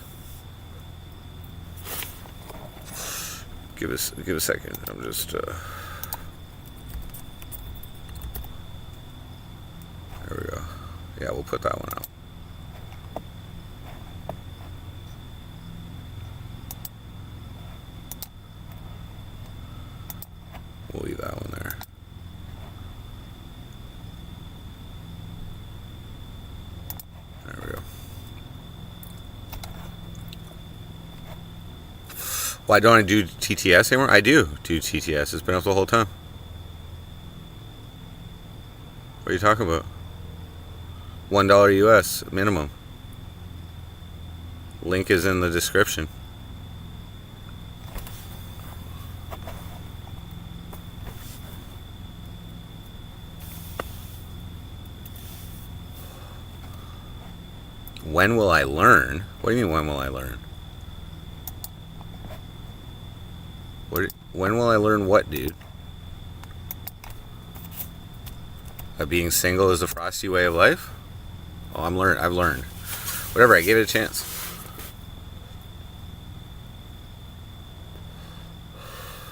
Give a second. I'm just there we go. Yeah, we'll put that one out. We'll leave that one there. There we go. Why don't I do TTS anymore? I do TTS. It's been up the whole time. What are you talking about? $1 US minimum. Link is in the description. When will I learn? What do you mean, when will I learn? When will I learn what, dude? That being single is a frosty way of life? Oh, I've learned. Whatever, I gave it a chance.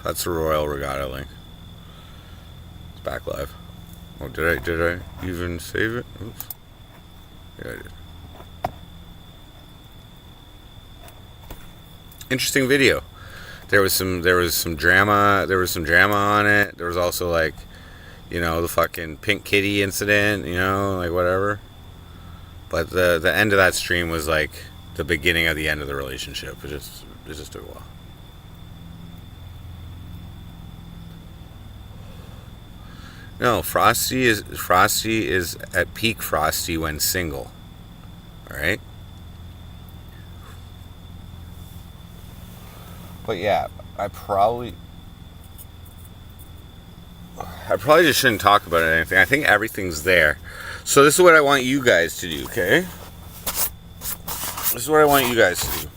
That's the Royal Regatta link. It's back live. Oh, did I even save it? Oops. Yeah, I did. Interesting video. There was some drama on it. There was also, like, you know, the fucking pink kitty incident, you know, like whatever. But the end of that stream was like the beginning of the end of the relationship. It just took a while. No, Frosty is at peak Frosty when single. All right. But yeah, I probably just shouldn't talk about anything. I think everything's there. So this is what I want you guys to do, okay? This is what I want you guys to do.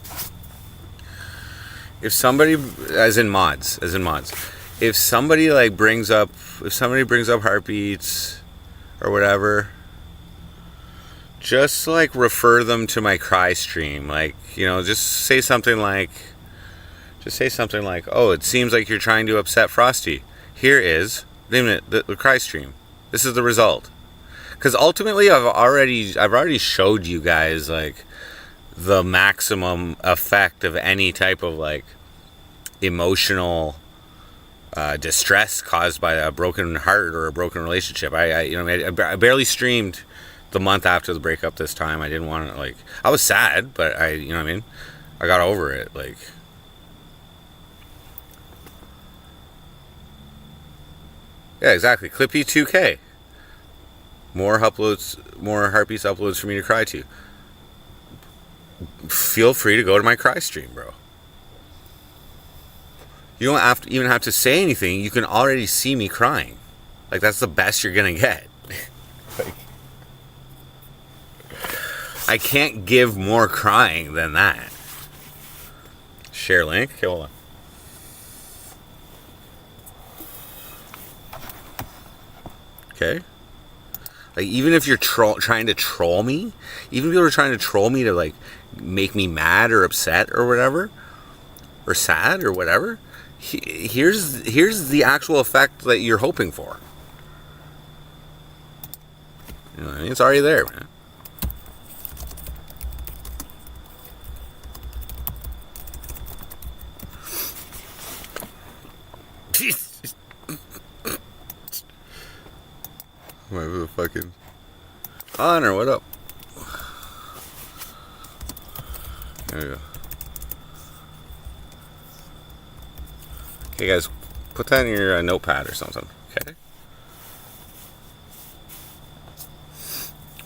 If somebody, as in mods, if somebody brings up heartbeats or whatever, just like refer them to my cry stream. Like, you know, just say something like, oh, it seems like you're trying to upset Frosty. Here is the cry stream. This is the result. Because ultimately, I've already showed you guys like the maximum effect of any type of like emotional distress caused by a broken heart or a broken relationship. I barely streamed the month after the breakup this time. I didn't want to, like, I was sad, but you know what I mean? I got over it. Like, yeah, exactly. Clippy 2K. More heartbeats uploads for me to cry to. Feel free to go to my cry stream, bro. You don't even have to say anything. You can already see me crying. Like, that's the best you're gonna get. Like, I can't give more crying than that. Share link. Okay, hold on. Okay. Like, even if you're trying to troll me, even if people are trying to troll me to, like, make me mad or upset or whatever, or sad or whatever, here's the actual effect that you're hoping for. You know what I mean? It's already there, man. My fucking Honor, what up? There you go. Okay, guys, put that in your notepad or something. Okay.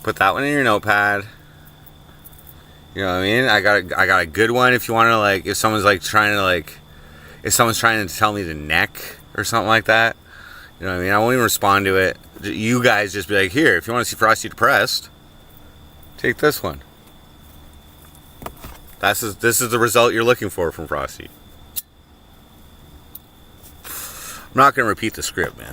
Put that one in your notepad. You know what I mean? I got a good one if you want to, like, if someone's trying to tell me the neck or something like that. You know what I mean? I won't even respond to it. You guys just be like, here, if you want to see Frosty depressed, take this one. This is the result you're looking for from Frosty. I'm not going to repeat the script, man.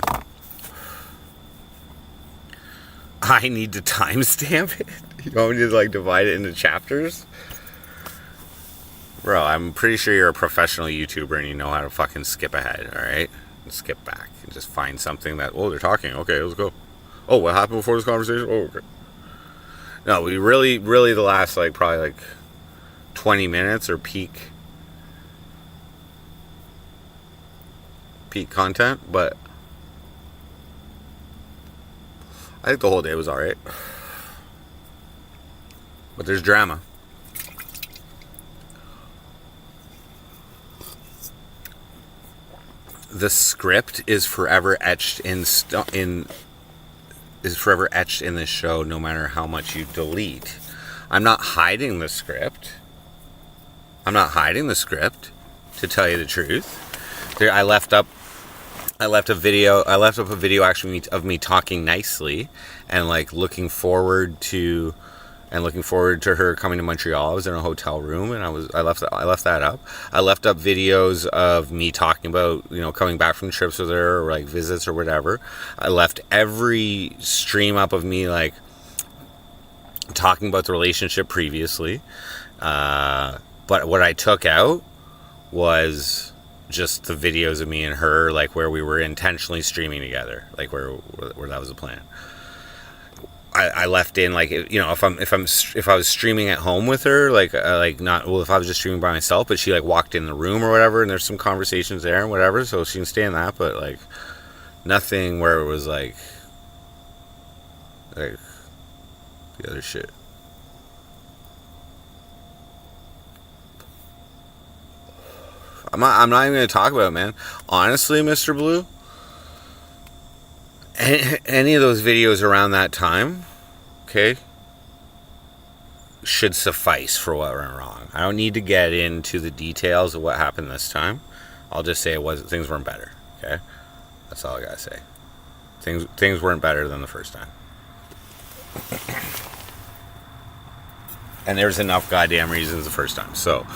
I need to timestamp it? You want me to, like, divide it into chapters? Bro, I'm pretty sure you're a professional YouTuber and you know how to fucking skip ahead, alright? Skip back and just find something that, oh, they're talking. Okay, let's go. Oh, what happened before this conversation? Oh, okay. No, we really the last, like, probably, like, 20 minutes or peak content, but I think the whole day was alright. But there's drama. the script is forever etched in is forever etched in this show, no matter how much you delete. I'm not hiding the script. To tell you the truth. I left up a video actually of me talking nicely and like looking forward to her coming to Montreal. I was in a hotel room and I left that up. I left up videos of me talking about, coming back from trips with her or like visits or whatever. I left every stream up of me like talking about the relationship previously. But what I took out was just the videos of me and her, like where we were intentionally streaming together, like where that was the plan. I left in like, if I was streaming at home with her, if I was just streaming by myself, but she like walked in the room or whatever, and there's some conversations there and whatever, so she can stay in that, but like nothing where it was like the other shit. I'm not even going to talk about it, man. Honestly, Mr. Blue, any of those videos around that time, okay, should suffice for what went wrong. I don't need to get into the details of what happened this time. I'll just say things weren't better, okay? That's all I got to say. Things weren't better than the first time. And there's enough goddamn reasons the first time, so...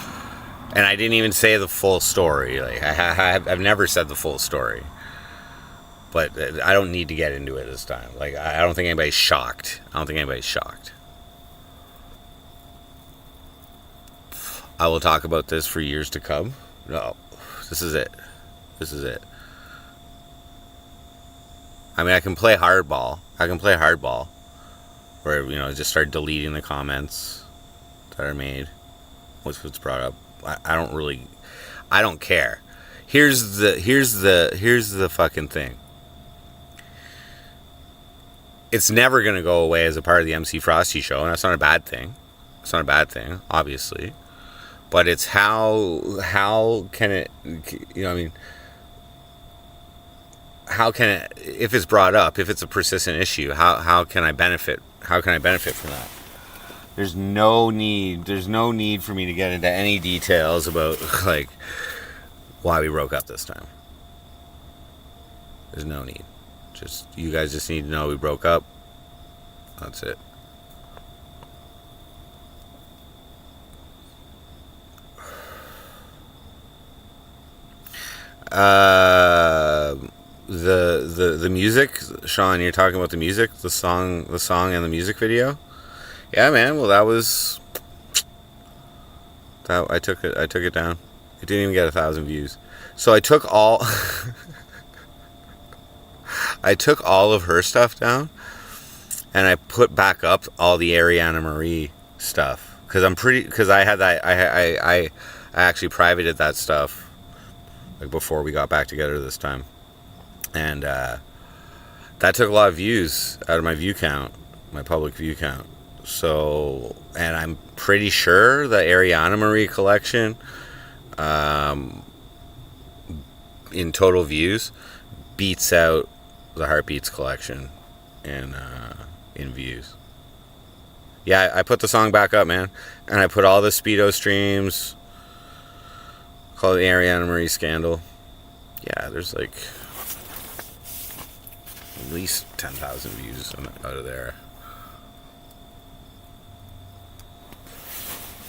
And I didn't even say the full story. Like I've never said the full story. But I don't need to get into it this time. Like I don't think anybody's shocked. I will talk about this for years to come. No, this is it. I mean, I can play hardball. Where just start deleting the comments that are made. What's brought up. I don't care. Here's the fucking thing. It's never going to go away as a part of the MC Frosty show, and that's not a bad thing. Obviously. But it's how can it, how can it, if it's brought up, if it's a persistent issue, how can I benefit from that? There's no need for me to get into any details about like why we broke up this time. There's no need. You guys just need to know we broke up. That's it. The music, Sean, you're talking about the music, the song and the music video. Yeah, man. Well, that I took it down. It didn't even get 1,000 views. So I took all of her stuff down, and I put back up all the Ariana Marie stuff because I had that I actually privated that stuff like before we got back together this time, and that took a lot of views out of my view count, my public view count. So, and I'm pretty sure the Ariana Marie collection, in total views, beats out the Heartbeats collection in views. Yeah, I put the song back up, man, and I put all the Speedo streams. Call it the Ariana Marie scandal. Yeah, there's like at least 10,000 views out of there.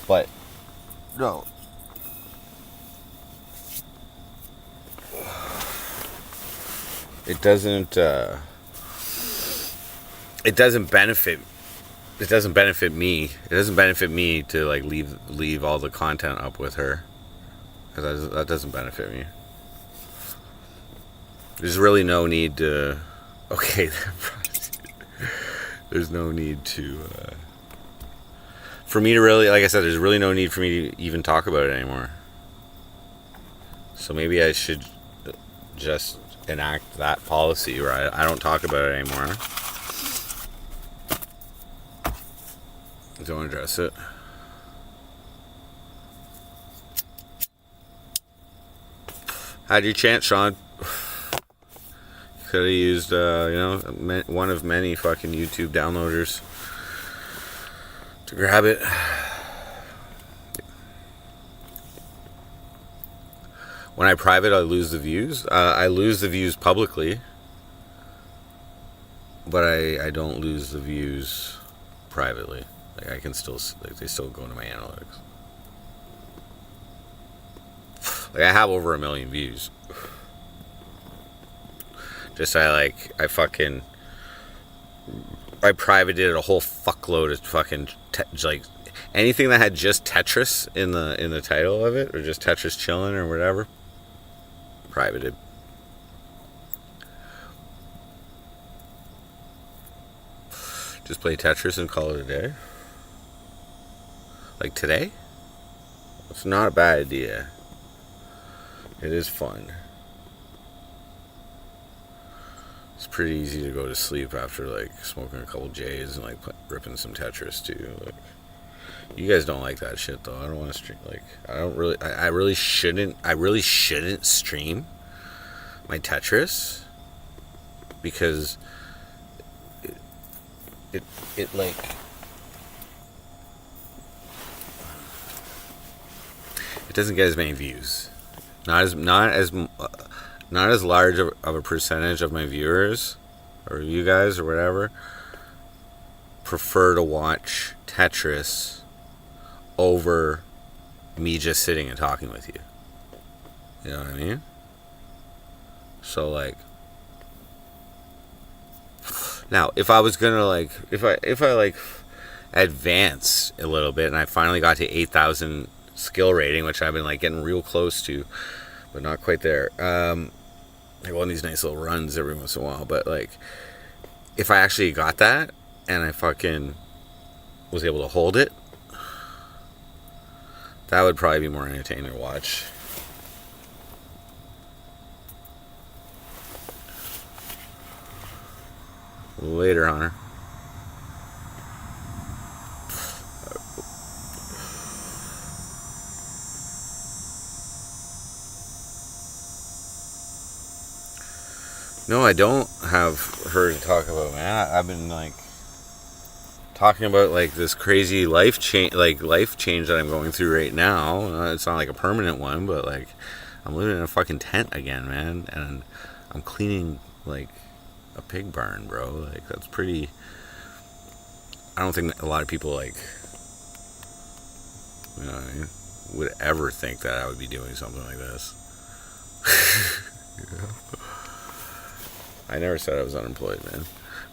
But no, it doesn't benefit me. It doesn't benefit me to like leave all the content up with her, because that doesn't benefit me. There's really no need to. Okay, there's no need to. For me to really, like I said, there's really no need for me to even talk about it anymore. So maybe I should just enact that policy where I don't talk about it anymore. Don't address it. How'd you chant, Sean? Could have used, one of many fucking YouTube downloaders to grab it. When I private, I lose the views. I lose the views publicly, but I don't lose the views privately. Like I can still, like, they still go into my analytics. Like I have over 1 million views. Just I privated a whole fuckload of fucking like anything that had just Tetris in the title of it, or just Tetris Chillin' or whatever. Privated. Just play Tetris and call it a day. Like today? It's not a bad idea. It is fun. It's pretty easy to go to sleep after like smoking a couple J's and like ripping some Tetris too. Like, you guys don't like that shit though. I don't want to stream. Like, I really shouldn't stream my Tetris because it like it doesn't get as many views. Not as large of a percentage of my viewers or you guys or whatever prefer to watch Tetris over me just sitting and talking with you. You know what I mean? So like, now if I was gonna like, if I like advanced a little bit and I finally got to 8,000 skill rating, which I've been like getting real close to, but not quite there. I go on these nice little runs every once in a while, but like, if I actually got that and I fucking was able to hold it, that would probably be more entertaining to watch. Later, Hunter. No, I don't have her to talk about, man. I've been like talking about like this crazy life change that I'm going through right now. It's not like a permanent one, but like I'm living in a fucking tent again, man, and I'm cleaning like a pig barn, bro. Like that's pretty. I don't think a lot of people like, you know what I mean, would ever think that I would be doing something like this. Yeah. I never said I was unemployed, man.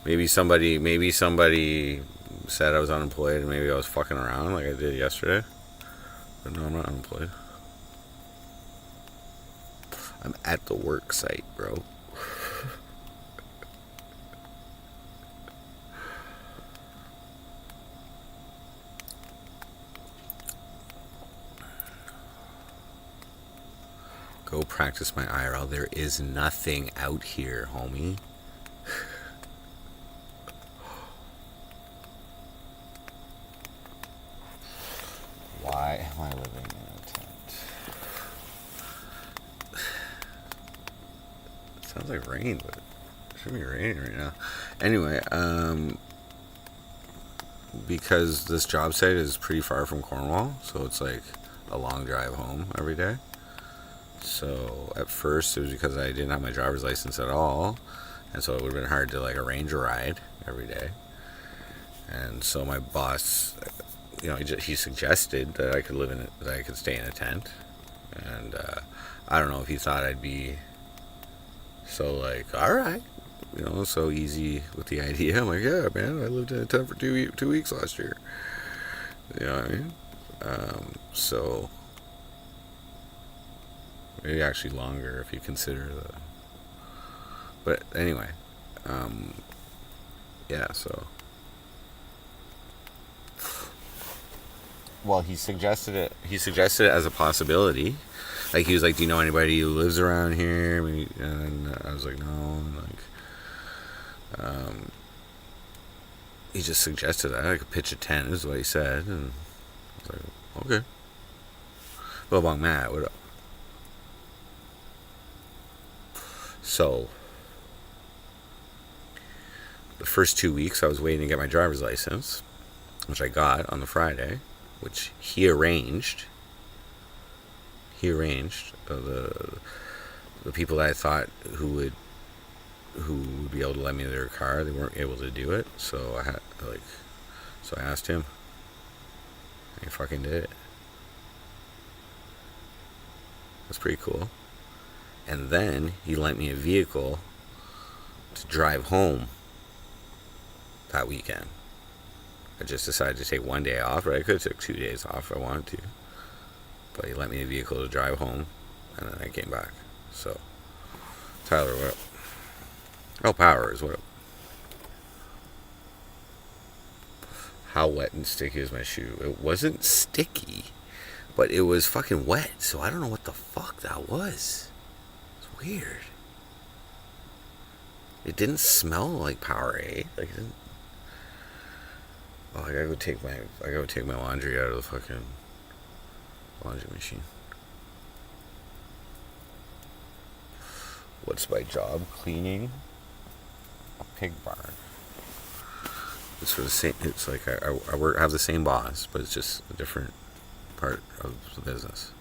Maybe somebody said I was unemployed and maybe I was fucking around like I did yesterday. But no, I'm not unemployed. I'm at the work site, bro. Go practice my IRL. There is nothing out here, homie. Why am I living in a tent? It sounds like rain, but it shouldn't be raining right now. Anyway, because this job site is pretty far from Cornwall, so it's like a long drive home every day. So at first it was because I didn't have my driver's license at all, and so it would have been hard to like arrange a ride every day. And so my boss, you know, he suggested that I could that I could stay in a tent, and I don't know if he thought I'd be so like, all right, you know, so easy with the idea. I'm like, yeah, man, I lived in a tent for 2 weeks last year. You know what I mean? So. Maybe actually longer if you consider the. But anyway, yeah. So, well, he suggested it. He suggested it as a possibility. Like he was like, "Do you know anybody who lives around here?" And I was like, "No." And like, he just suggested that I could pitch a tent. Is what he said, and I was like, "Okay." Well, about Matt, what up? So the first 2 weeks I was waiting to get my driver's license, which I got on the Friday, which he arranged. The people that I thought who would be able to let me their car, they weren't able to do it. So I asked him. And he fucking did it. That's pretty cool. And then he lent me a vehicle to drive home that weekend. I just decided to take one day off, but I could have took 2 days off if I wanted to. But he lent me a vehicle to drive home, and then I came back. So, Tyler, what up? Oh, Powers, what up? How wet and sticky is my shoe? It wasn't sticky, but it was fucking wet, so I don't know what the fuck that was. It's weird. It didn't smell like Powerade. Like, it didn't... Oh, I gotta go take my laundry out of the fucking laundry machine. What's my job? Cleaning a pig barn. It's for the same. It's like I have the same boss, but it's just a different part of the business.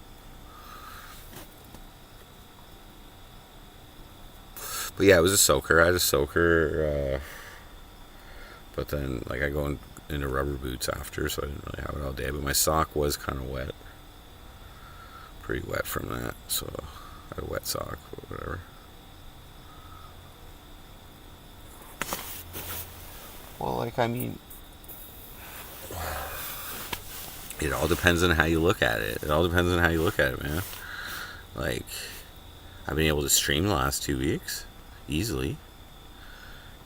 But yeah, it was a soaker. I had a soaker, but then like I go into rubber boots after, so I didn't really have it all day. But my sock was kind of wet, pretty wet from that. So I had a wet sock, or whatever. Well, like, I mean, it all depends on how you look at it. Man. Like, I've been able to stream the last 2 weeks easily.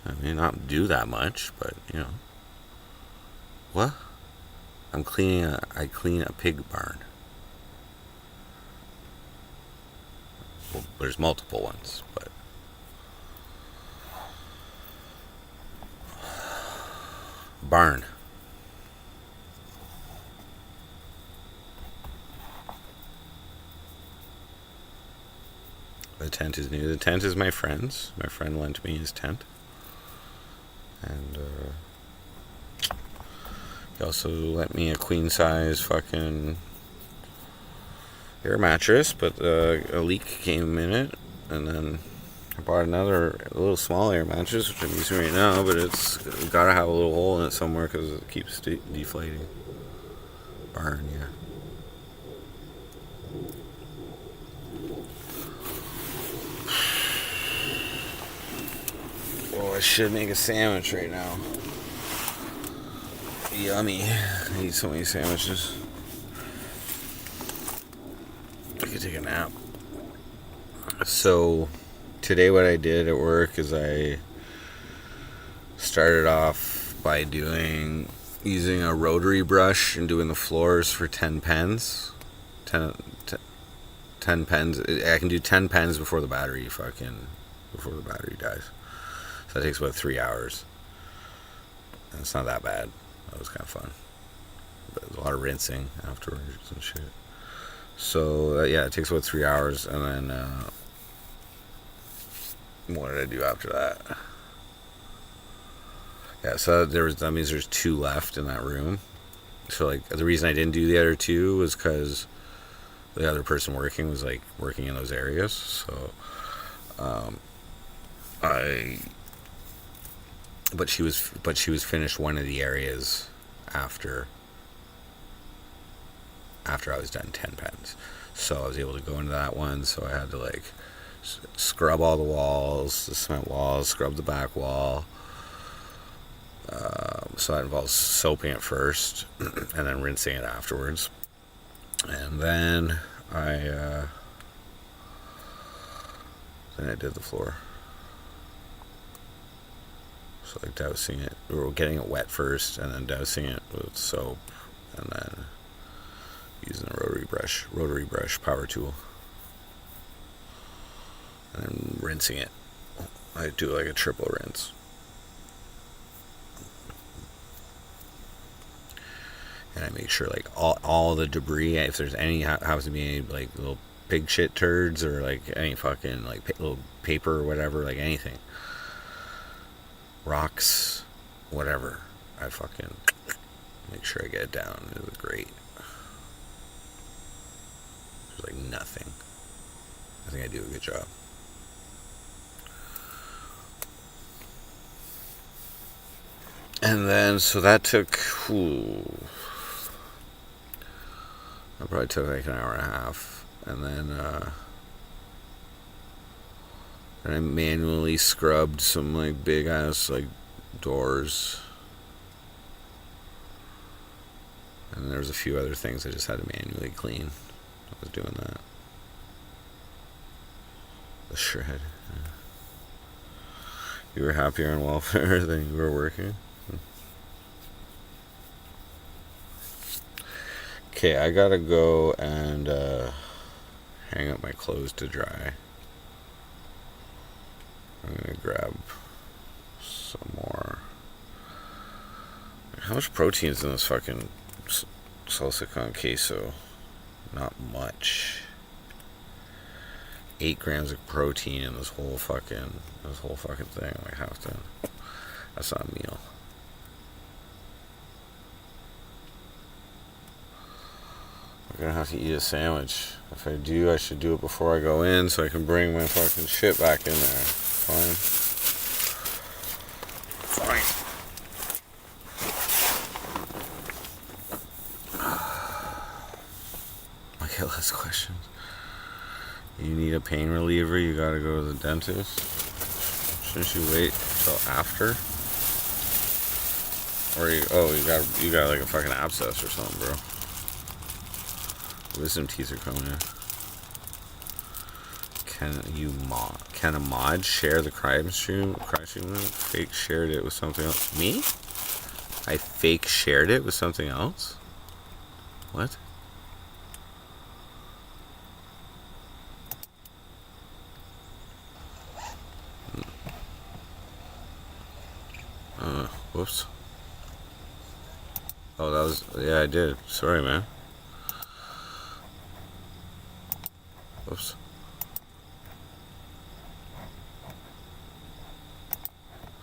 I mean, not do that much, but, you know. What? I clean a pig barn. Well, there's multiple ones, but. Barn. The tent is new. The tent is my friend's. My friend lent me his tent. And he also lent me a queen size fucking air mattress, but a leak came in it, and then I bought a little small air mattress, which I'm using right now, but it's gotta have a little hole in it somewhere because it keeps deflating. Barn, yeah. Oh, I should make a sandwich right now. Yummy. I eat so many sandwiches. I could take a nap. So today what I did at work is I started off by using a rotary brush and doing the floors for 10 pens. 10 pens. I can do 10 pens before the battery dies. So that takes about 3 hours. And it's not that bad. That was kind of fun. But there's a lot of rinsing afterwards and shit. So yeah, it takes about 3 hours, and then what did I do after that? Yeah, so that means there's 2 left in that room. So like the reason I didn't do the other 2 was because the other person working was like working in those areas. So but she was finished one of the areas after I was done 10 pens. So I was able to go into that one. So I had to like scrub all the walls, the cement walls, scrub the back wall. So that involves soaping it first and then rinsing it afterwards. And then I did the floor. So like dousing it, or getting it wet first, and then dousing it with soap, and then using a rotary brush power tool, and then rinsing it. I do like a triple rinse. And I make sure like all the debris, if there's any happens to be any like little pig shit turds or like any fucking like little paper or whatever, like anything, rocks, whatever, I fucking make sure I get it down. It was great. There's like nothing. I think I do a good job. And then, so that took, that probably took like an hour and a half. And then I manually scrubbed some like big ass like doors. And there was a few other things I just had to manually clean. I was doing that. The shred. Yeah. You were happier on welfare than you were working? Okay, I gotta go and hang up my clothes to dry. I'm gonna grab some more. How much protein is in this fucking salsa con queso? Not much. 8 grams of protein in this whole fucking thing. I have to. That's not a meal. I'm gonna have to eat a sandwich. If I do, I should do it before I go in so I can bring my fucking shit back in there. Fine. Okay, last question. You need a pain reliever, you gotta go to the dentist. Shouldn't you wait till after? Or you got like a fucking abscess or something, bro. Wisdom teeth are coming in. Can a mod share the crime stream? Fake shared it with something else. Me? I fake shared it with something else? What? Whoops. Oh, that was, yeah, I did. Sorry, man. Whoops.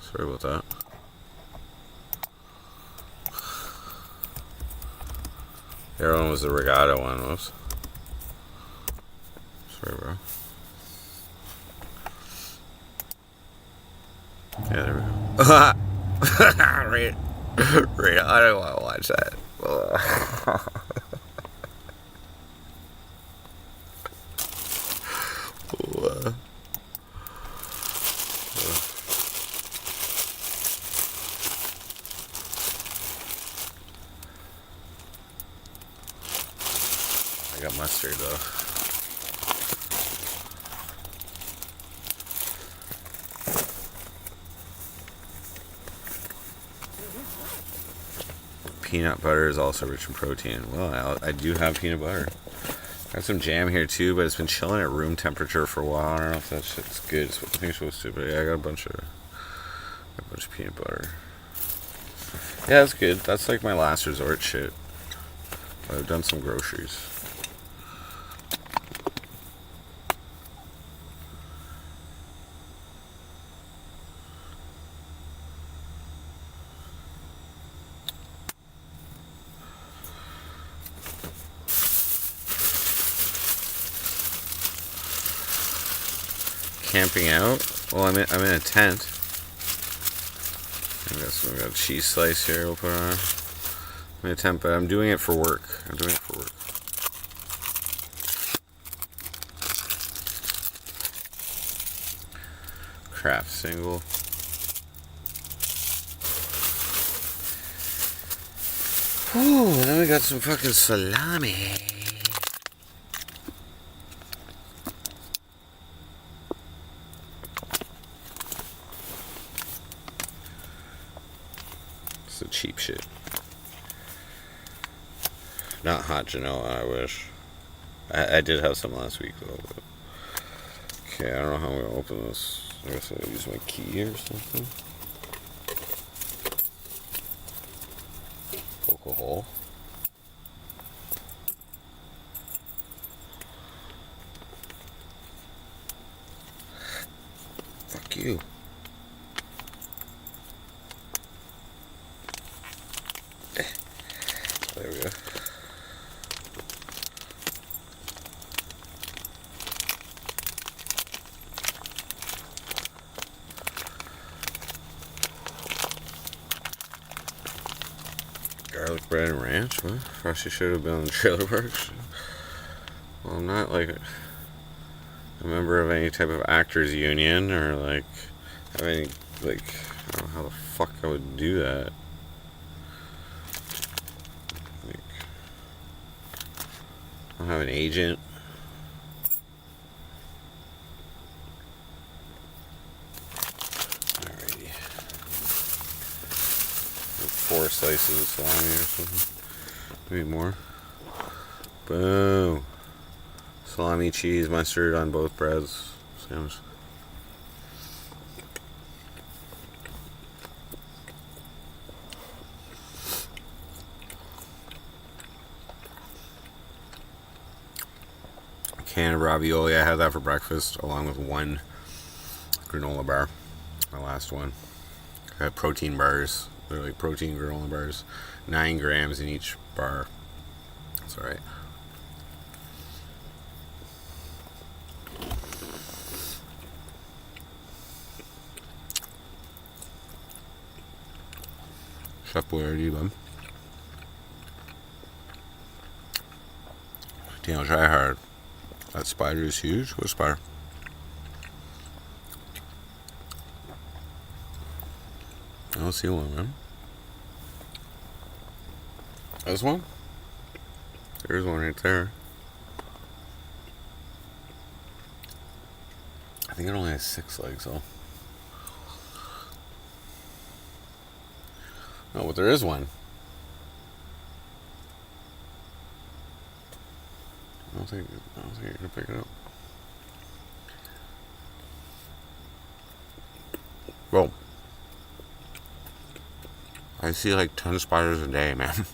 Sorry about that. The other one was the regatta one. Whoops. Sorry, bro. Yeah, there we go. Right, I don't want to watch that. I got mustard though. Peanut butter is also rich in protein. Well, I do have peanut butter. Got some jam here too, but it's been chilling at room temperature for a while. I don't know if that shit's good. It's what I think it's supposed to, but yeah, I got a bunch of peanut butter. Yeah, that's good. That's like my last resort shit. But I've done some groceries. Camping out? Well, I'm in a tent. We got a cheese slice here. We'll put on. I'm in a tent, but I'm doing it for work. Craft single. Ooh, and then we got some fucking salami. It's the cheap shit. Not hot Genoa, I wish. I did have some last week though. But okay, I don't know how I'm gonna open this. I guess I'll use my key or something. Poke a hole. Fuck you. There we go. Garlic bread and ranch? What? Frosty should have been on the trailer parks. Well, I'm not like a member of any type of actors union or like have any like I don't know how the fuck I would do that. Like, I don't have an agent. Alrighty. 4 slices of salami or something. Maybe more. Boom. Salami, cheese, mustard on both breads. Sandwich. Can of ravioli. I had that for breakfast along with 1 granola bar. My last one. I had protein bars. They're like protein granola bars. 9 grams in each bar. That's alright. Chef Boyardee bun. Daniel try hard. That spider is huge. What spider? I don't see one, man. This one? There's one right there. I think it only has 6 legs, though. No, but there is one. I don't think you're gonna pick it up. Whoa. I see like 10 spiders a day, man.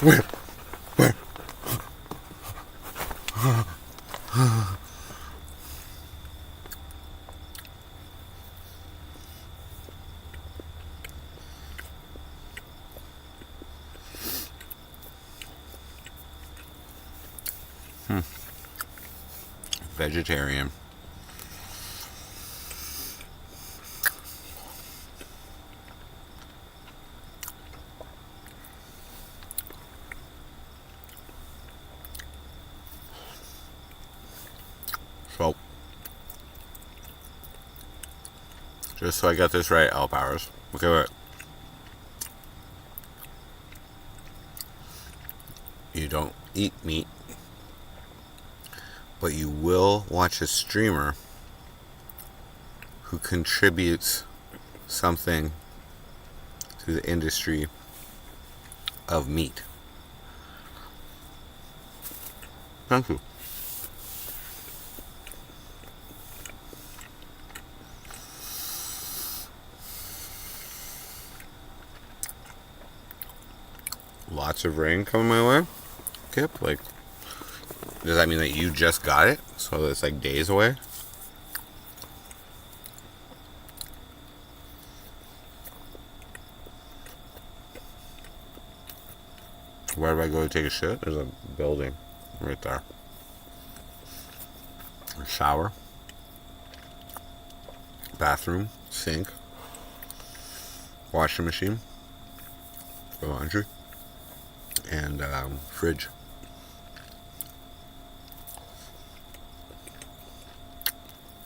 Where? Vegetarian. So, just so I got this right, Al Powers. Okay, wait. You don't eat meat, but you will watch a streamer who contributes something to the industry of meat. Thank you. Lots of rain coming my way, Kip. Like, does that mean that you just got it? So it's like days away? Where do I go to take a shit? There's a building right there. A shower. Bathroom. Sink. Washing machine. For laundry. And fridge.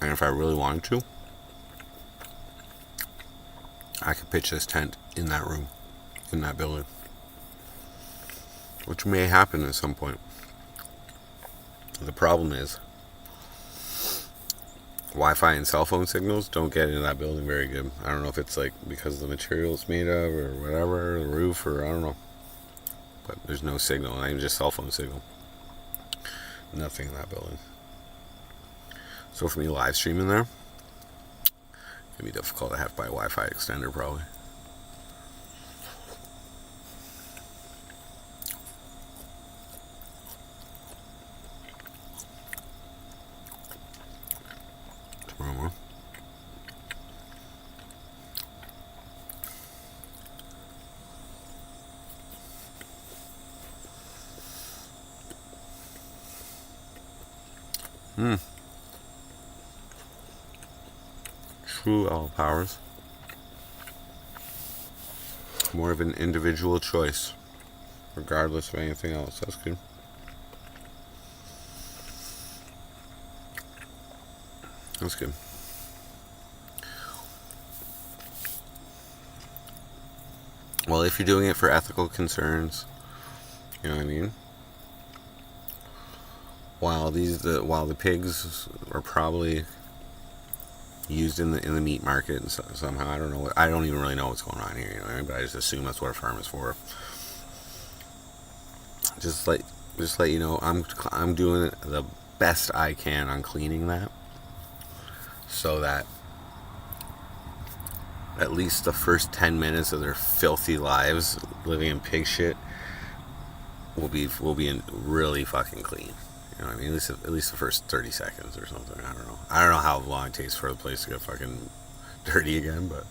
And if I really wanted to, I could pitch this tent in that room, in that building. Which may happen at some point. The problem is, Wi-Fi and cell phone signals don't get into that building very good. I don't know if it's like because of the material it's made of or whatever, the roof, or I don't know. But there's no signal, not even just cell phone signal. Nothing in that building. So for me live streaming there, it'd be difficult. I have to buy a Wi-Fi extender probably. True all powers. More of an individual choice, regardless of anything else. That's good. That's good. Well, if you're doing it for ethical concerns, you know what I mean? While the pigs are probably used in the meat market and somehow, I don't even really know what's going on here, you know what I mean? But I just assume that's what a farm is for. Just let you know, I'm doing the best I can on cleaning that, so that at least the first 10 minutes of their filthy lives living in pig shit will be really fucking clean. You know what I mean? At least the first 30 seconds or something. I don't know how long it takes for the place to get fucking dirty again, but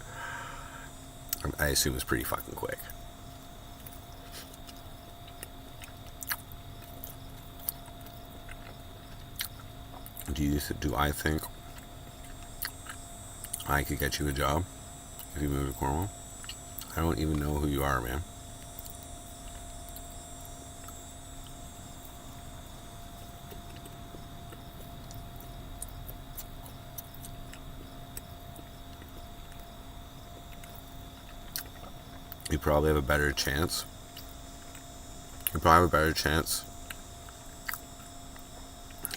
I assume it's pretty fucking quick. Do I think I could get you a job if you move to Cornwall? I don't even know who you are, man. You probably have a better chance.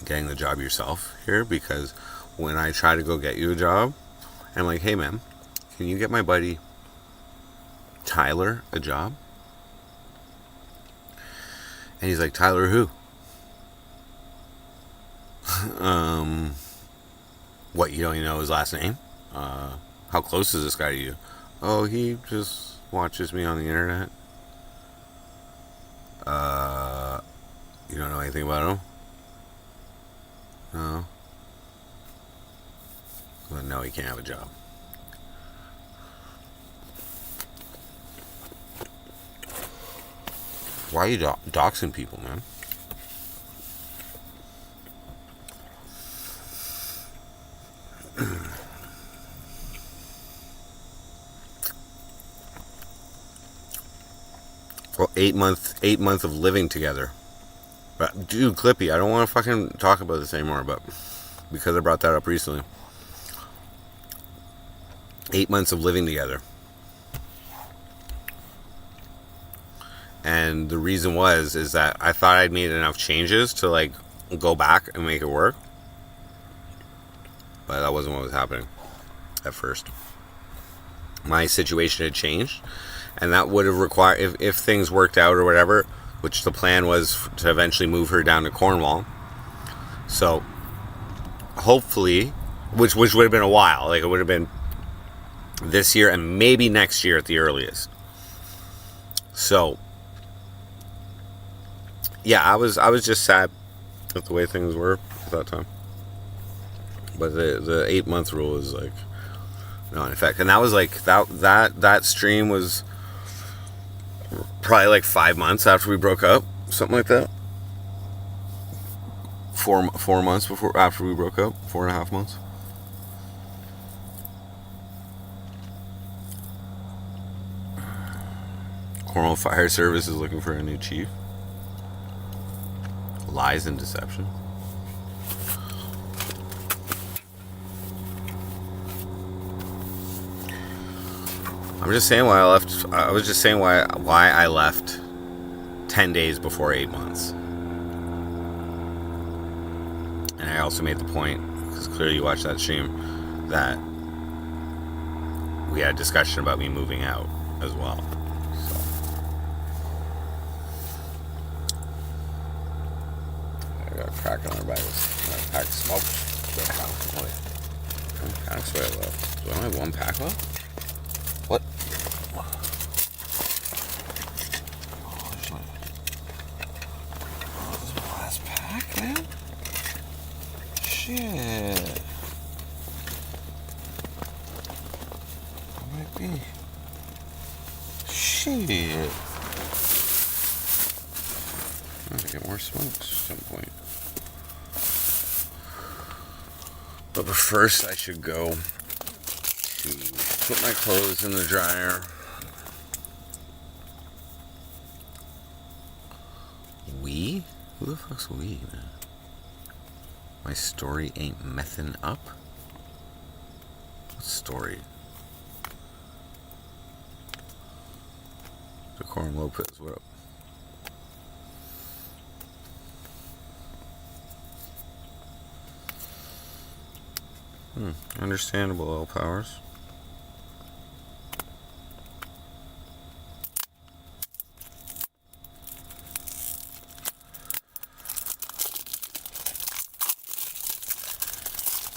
Getting the job yourself here, because when I try to go get you a job, I'm like, hey man, can you get my buddy Tyler a job? And he's like, Tyler who? What, you don't even know his last name? How close is this guy to you? Oh, he just watches me on the internet. You don't know anything about him? No. Well, no, he can't have a job. Why are you doxing people, man? Well, 8 months of living together. But dude, Clippy, I don't want to fucking talk about this anymore, but because I brought that up recently. 8 months of living together. And the reason is that I thought I'd made enough changes to like go back and make it work. But that wasn't what was happening at first. My situation had changed, and that would have required, if things worked out or whatever, which the plan was to eventually move her down to Cornwall. So hopefully, which would have been a while, like it would have been this year and maybe next year at the earliest. So yeah, I was just sad at the way things were at that time. But the 8 month rule is like not in effect, and that was like that stream was probably like 5 months after we broke up, something like that. 4 months after we broke up, 4.5 months. Cornwall Fire Service is looking for a new chief. Lies and deception. I'm just saying why I left. I was just saying why I left 10 days before 8 months. And I also made the point, because clearly you watched that stream, that we had a discussion about me moving out as well. So. I got a crack on her by this pack of smoke. How many packs do I have left? Do I only have one pack left? What? Oh, this is my last pack, man? Shit. What might be? Shit. I'm gonna get more smokes at some point. But first I should go to put my clothes in the dryer. We? Who the fuck's we, man? My story ain't messing up? What story? Decorum Lopez, what up? Understandable, L Powers.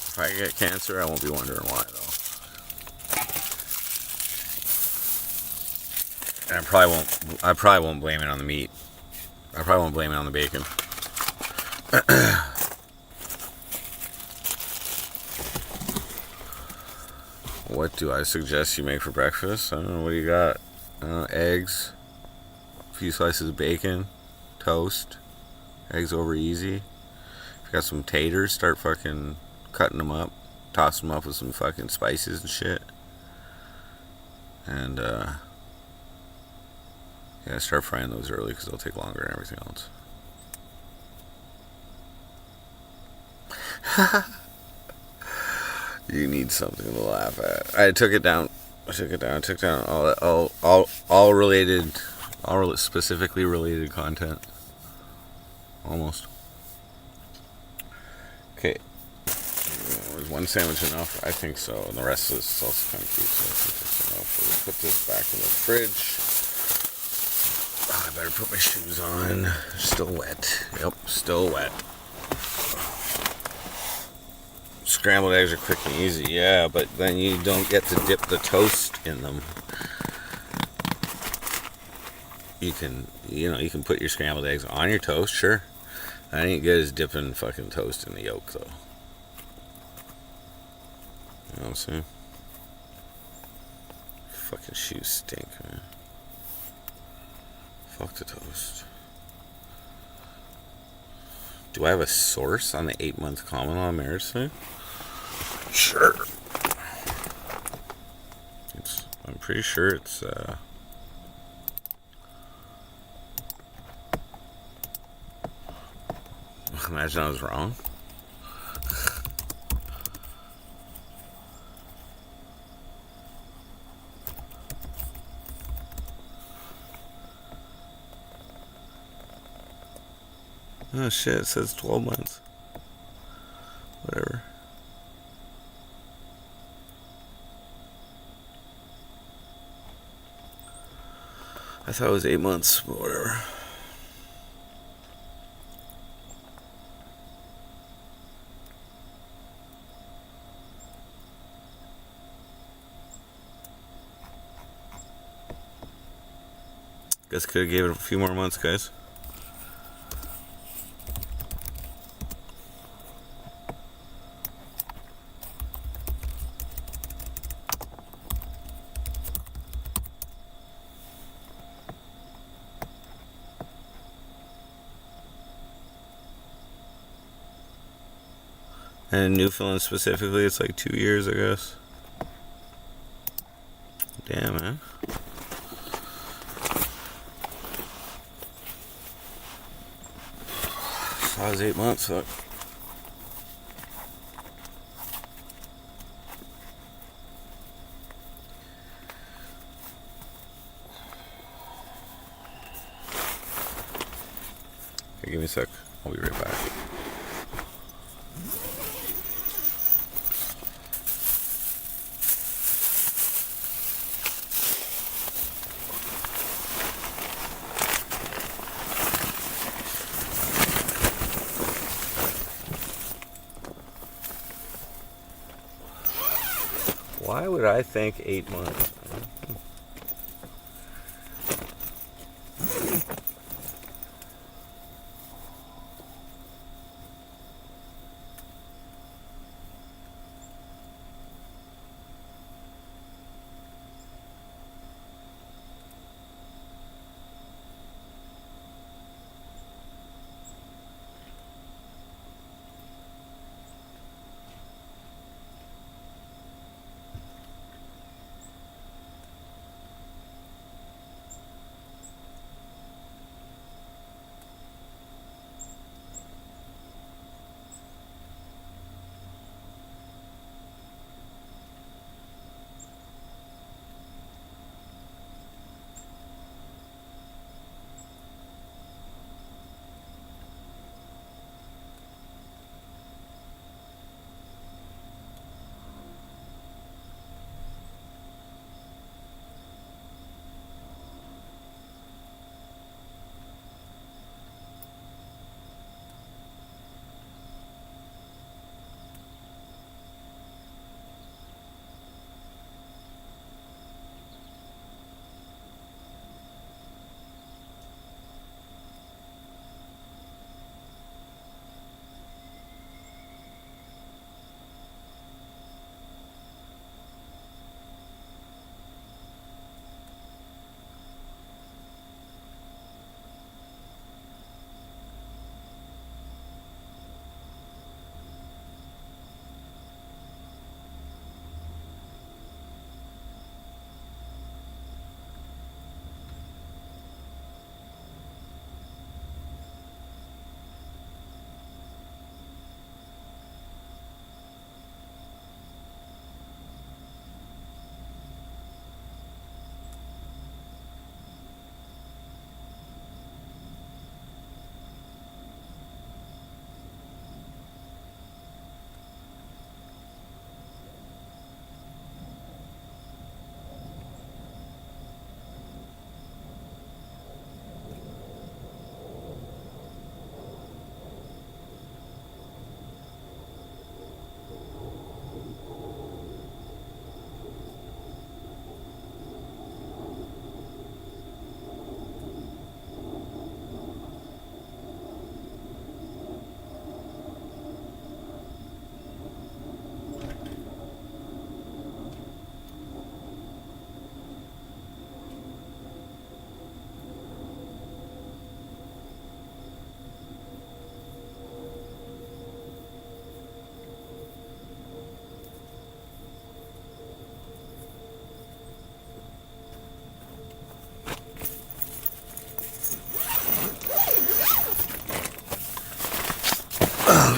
If I get cancer, I won't be wondering why, though. And I probably won't blame it on the meat. I probably won't blame it on the bacon. What do I suggest you make for breakfast? I don't know, what do you got? Eggs, a few slices of bacon, toast, eggs over easy. If you got some taters, start fucking cutting them up, toss them up with some fucking spices and shit. And, yeah, start frying those early because they'll take longer than everything else. You need something to laugh at. I took it down. I took down all related, specifically related content. Almost. Okay. Was one sandwich enough? I think so. And the rest is also kind of cute, so I think that's enough. We'll put this back in the fridge. Oh, I better put my shoes on. Still wet. Yep, still wet. Scrambled eggs are quick and easy, yeah, but then you don't get to dip the toast in them. You can put your scrambled eggs on your toast, sure. That ain't good as dipping fucking toast in the yolk, though. You know what I'm saying? Fucking shoes stink, man. Fuck the toast. Do I have a source on the 8-month common law marriage thing? Sure. I'm pretty sure it's, imagine I was wrong. Oh shit, it says 12 months. Whatever. I thought it was 8 months, but whatever. Guess could have gave it a few more months, guys. And in Newfoundland specifically, it's like 2 years, I guess. Damn, man. That was 8 months, fuck. Okay, give me a sec. I'll be right back. Why would I think 8 months?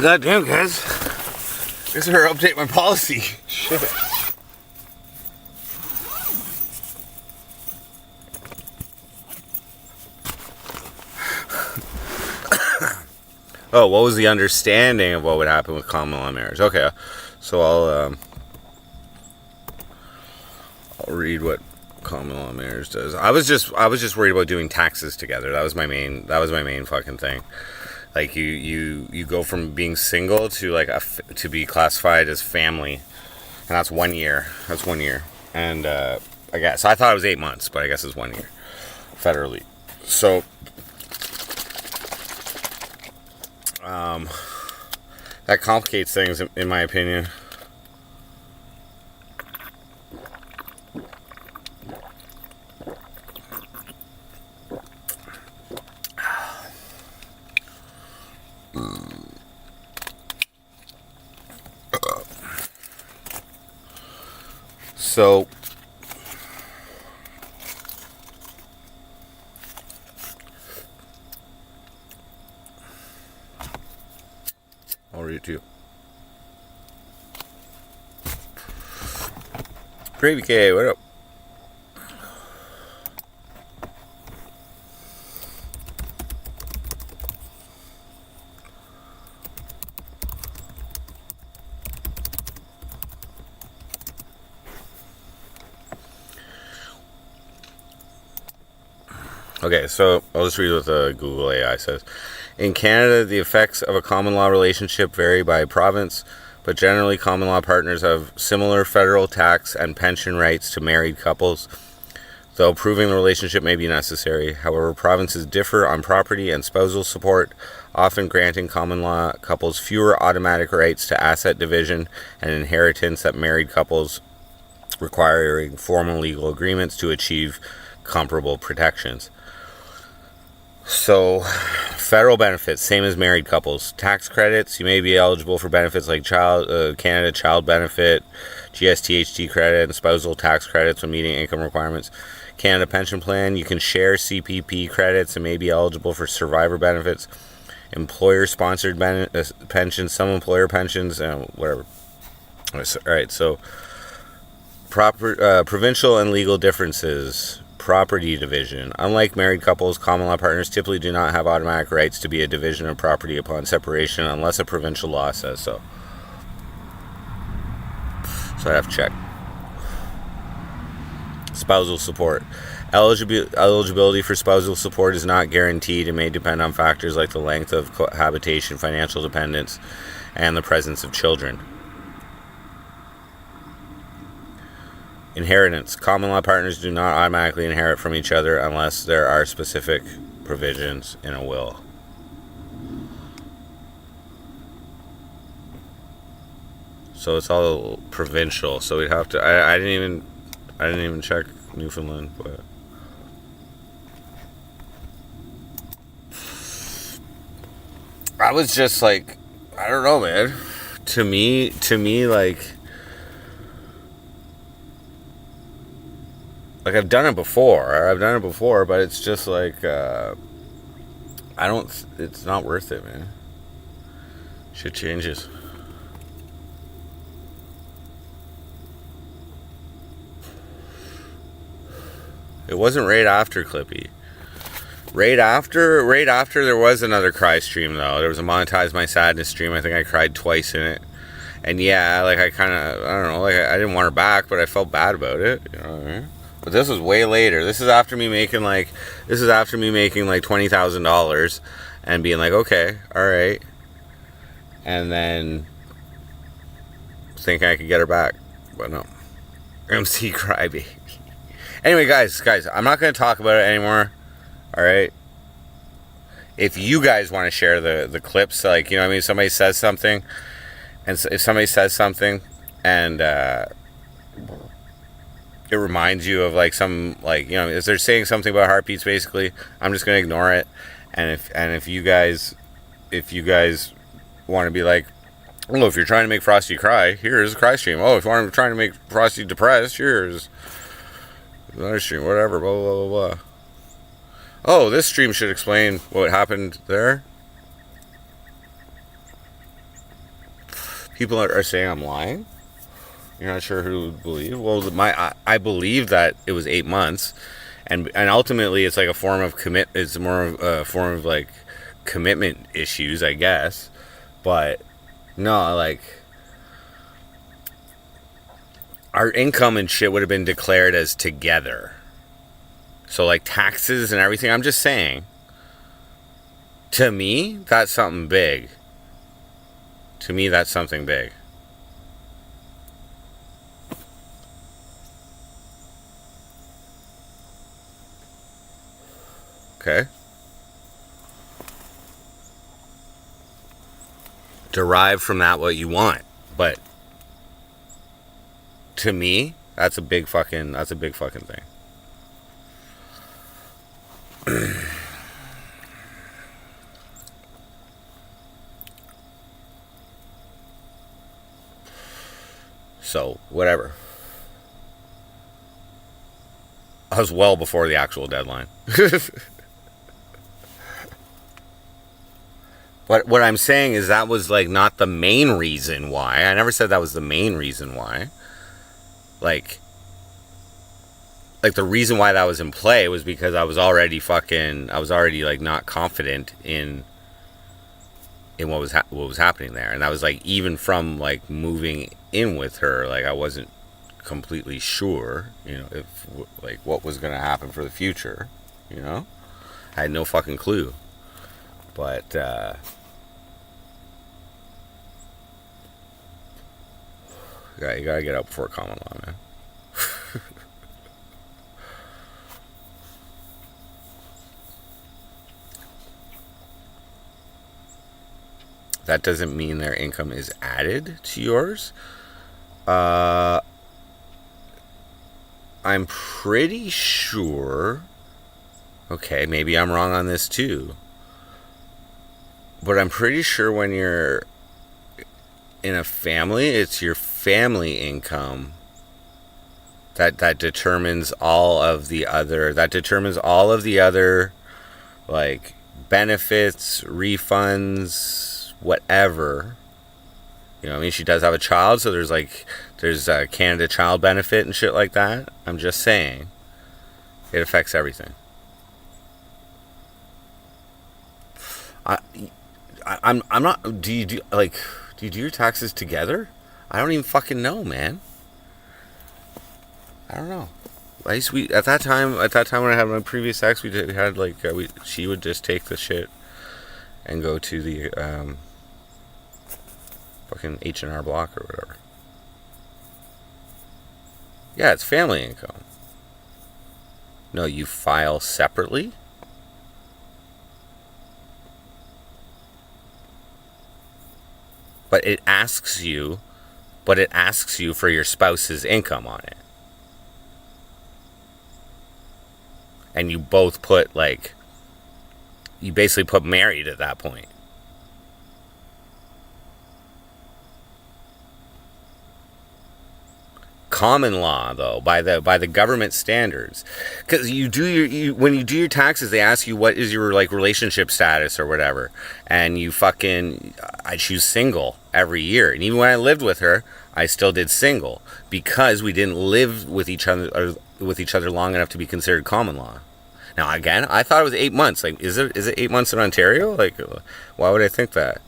Goddamn, guys. Guess I better update my policy. Shit. Oh, what was the understanding of what would happen with common law marriage? Okay, so I'll read what common law marriage does. I was just worried about doing taxes together. That was my main fucking thing. Like you go from being single to like to be classified as family, and that's 1 year. That's 1 year, and I guess I thought it was 8 months, but I guess it's 1 year federally. So that complicates things, in my opinion. So I'll read it to you. Gravy K, what up? Okay, so I'll just read what the Google AI says. In Canada, the effects of a common law relationship vary by province, but generally common law partners have similar federal tax and pension rights to married couples, though proving the relationship may be necessary. However, provinces differ on property and spousal support, often granting common law couples fewer automatic rights to asset division and inheritance that married couples, requiring formal legal agreements to achieve comparable protections. So, federal benefits, same as married couples. Tax credits, you may be eligible for benefits like Canada Child Benefit, GSTHD credit, and spousal tax credits when meeting income requirements. Canada Pension Plan, you can share CPP credits and may be eligible for survivor benefits. Employer-sponsored pensions, some employer pensions, whatever. Alright, so provincial and legal differences. Property division. Unlike married couples, common law partners typically do not have automatic rights to be a division of property upon separation unless a provincial law says so. So I have to check. Spousal support. Eligibility for spousal support is not guaranteed and may depend on factors like the length of cohabitation, financial dependence, and the presence of children. Inheritance. Common law partners do not automatically inherit from each other unless there are specific provisions in a will. So it's all provincial. So we'd have to. I didn't even check Newfoundland, but I was just like, I don't know, man. To me, like I've done it before, but it's just like, it's not worth it, man. Shit changes. It wasn't right after Clippy. Right after there was another cry stream, though. There was a Monetize My Sadness stream. I think I cried twice in it. And yeah, like I don't know, like I didn't want her back, but I felt bad about it. You know what I mean? But this was way later. This is after me making like $20,000 and being like, okay, all right, and then thinking I could get her back, but no. MC Crybaby. Anyway, guys, I'm not going to talk about it anymore. All right. If you guys want to share the clips, like, you know what I mean, somebody says something, and if somebody says something, and it reminds you of like some, like, you know, if they're saying something about heartbeats, basically, I'm just gonna ignore it. And if you guys want to be like, oh, if you're trying to make Frosty cry, here's a cry stream. Oh, if you're trying to make Frosty depressed, here's another stream. Whatever. Blah blah blah blah. Oh, this stream should explain what happened there. People are saying I'm lying. You're not sure who to believe. Well, I believe that it was 8 months, and ultimately it's like a form of commit. It's more of a form of like commitment issues, I guess. But no, like our income and shit would have been declared as together. So like taxes and everything. I'm just saying. To me, that's something big. To me, that's something big. Okay? Derive from that what you want. But to me, that's a big fucking thing. So, whatever. I was well before the actual deadline. But what I'm saying is that was like not the main reason why. I never said that was the main reason why. Like the reason why that was in play was because I was already like not confident in what was happening there. And that was like even from like moving in with her, like I wasn't completely sure, if like what was going to happen for the future, I had no fucking clue. But you gotta get up before common law, man. That doesn't mean their income is added to yours. I'm pretty sure. Okay, maybe I'm wrong on this too. But I'm pretty sure when you're in a family, it's your family income that determines all of the other. That determines all of the other, like benefits, refunds, whatever. I mean, she does have a child, so there's a Canada child benefit and shit like that. I'm just saying, it affects everything. I'm not. Do you do your taxes together? I don't even fucking know, man. I don't know. At that time when I had my previous ex, she would just take the shit and go to the fucking H&R Block or whatever. Yeah, it's family income. No, you file separately. But it asks you for your spouse's income on it. And you both put you basically put married at that point. Common law, though, by the government standards, because when you do your taxes, they ask you what is your relationship status or whatever, and I choose single every year, and even when I lived with her, I still did single because we didn't live with each other long enough to be considered common law. Now again, I thought it was 8 months. Like, is it 8 months in Ontario? Like, why would I think that?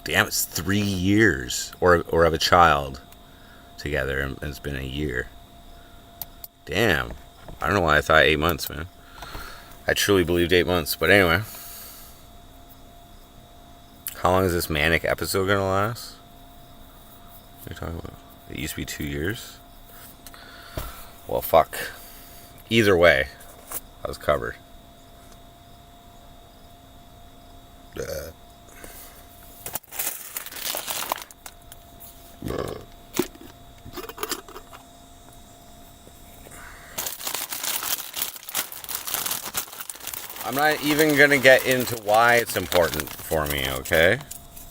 Damn, it's 3 years or of a child together, and it's been a year. Damn. I don't know why I thought 8 months, man. I truly believed 8 months. But anyway. How long is this manic episode going to last? What are you talking about? It used to be 2 years. Well, fuck. Either way, I was covered. I'm not even going to get into why it's important for me, okay?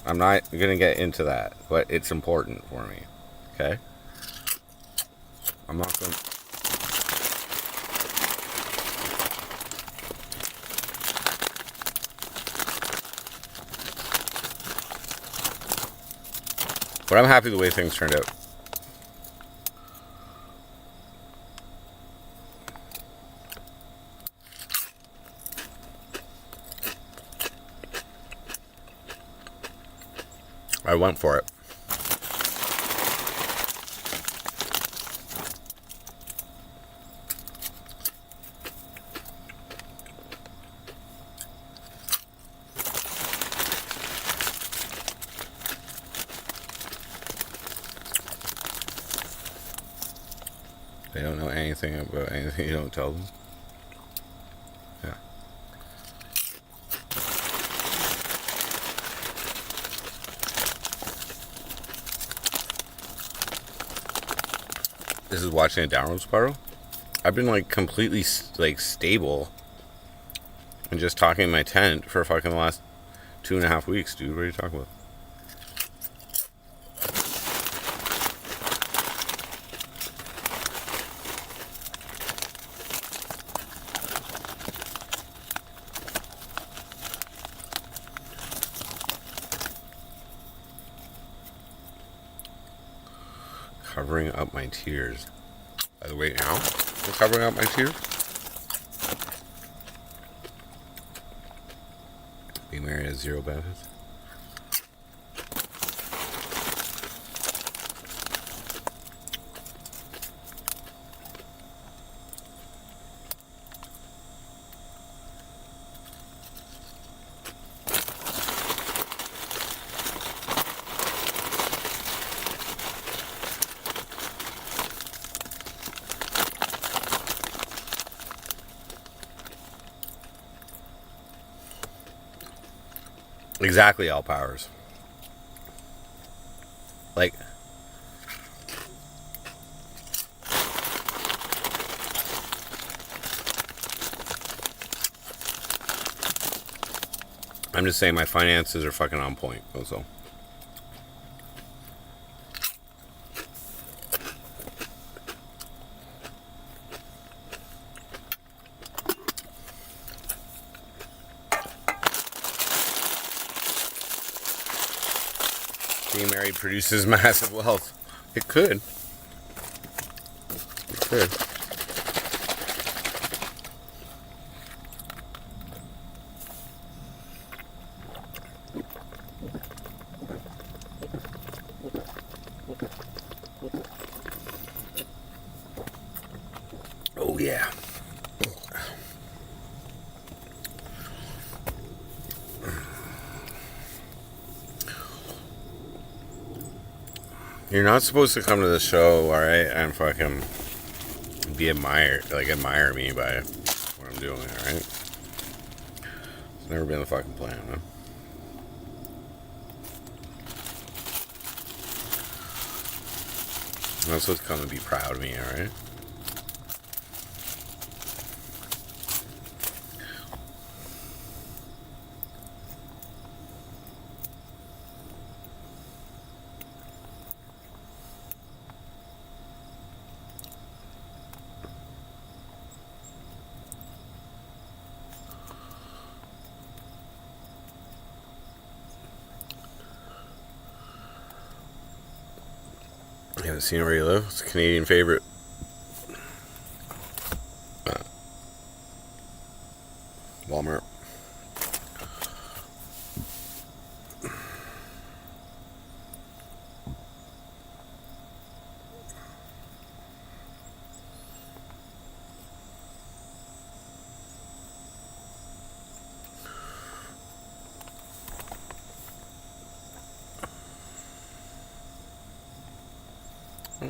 I'm not going to get into that, but it's important for me. Okay? I'm not going to... But I'm happy the way things turned out. I went for it. They don't know anything about anything you don't tell them. Yeah. This is watching a downward spiral. I've been like completely like stable and just talking in my tent for fucking the last 2.5 weeks, dude. What are you talking about? Covering up my tears. By the way, now I'm covering up my tears. Being married has 0 benefits. Exactly, all powers. Like, I'm just saying my finances are fucking on point. That's all. Being married produces massive wealth. It could. It could. Oh, yeah. You're not supposed to come to the show, alright, and fucking admire me by what I'm doing, alright? It's never been the fucking plan, man. You're not supposed to come and be proud of me, alright? You haven't seen it where you live? It's a Canadian favorite. Walmart.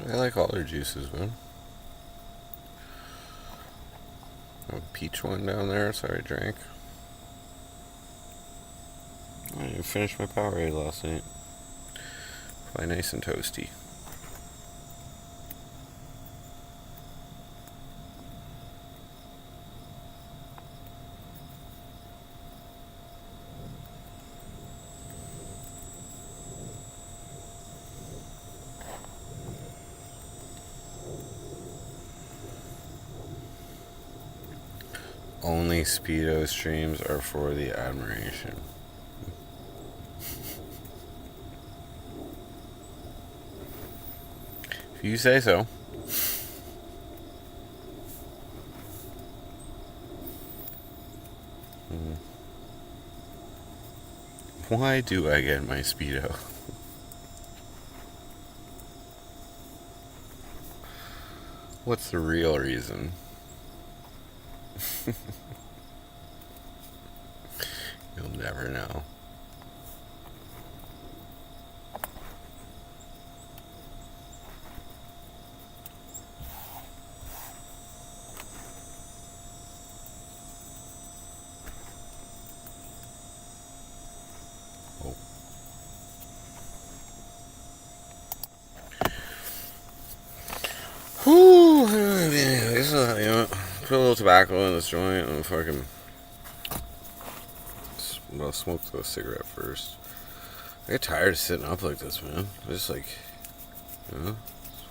I like all their juices, man. A peach one down there, sorry, I drank. I finished my Powerade last night. Probably nice and toasty. only Speedo streams are for the admiration. If you say so. Why do I get my Speedo? What's the real reason? You'll never know. Whew, anyways, put a little tobacco in this joint and fucking smoke the cigarette first. I get tired of sitting up like this, man. I just just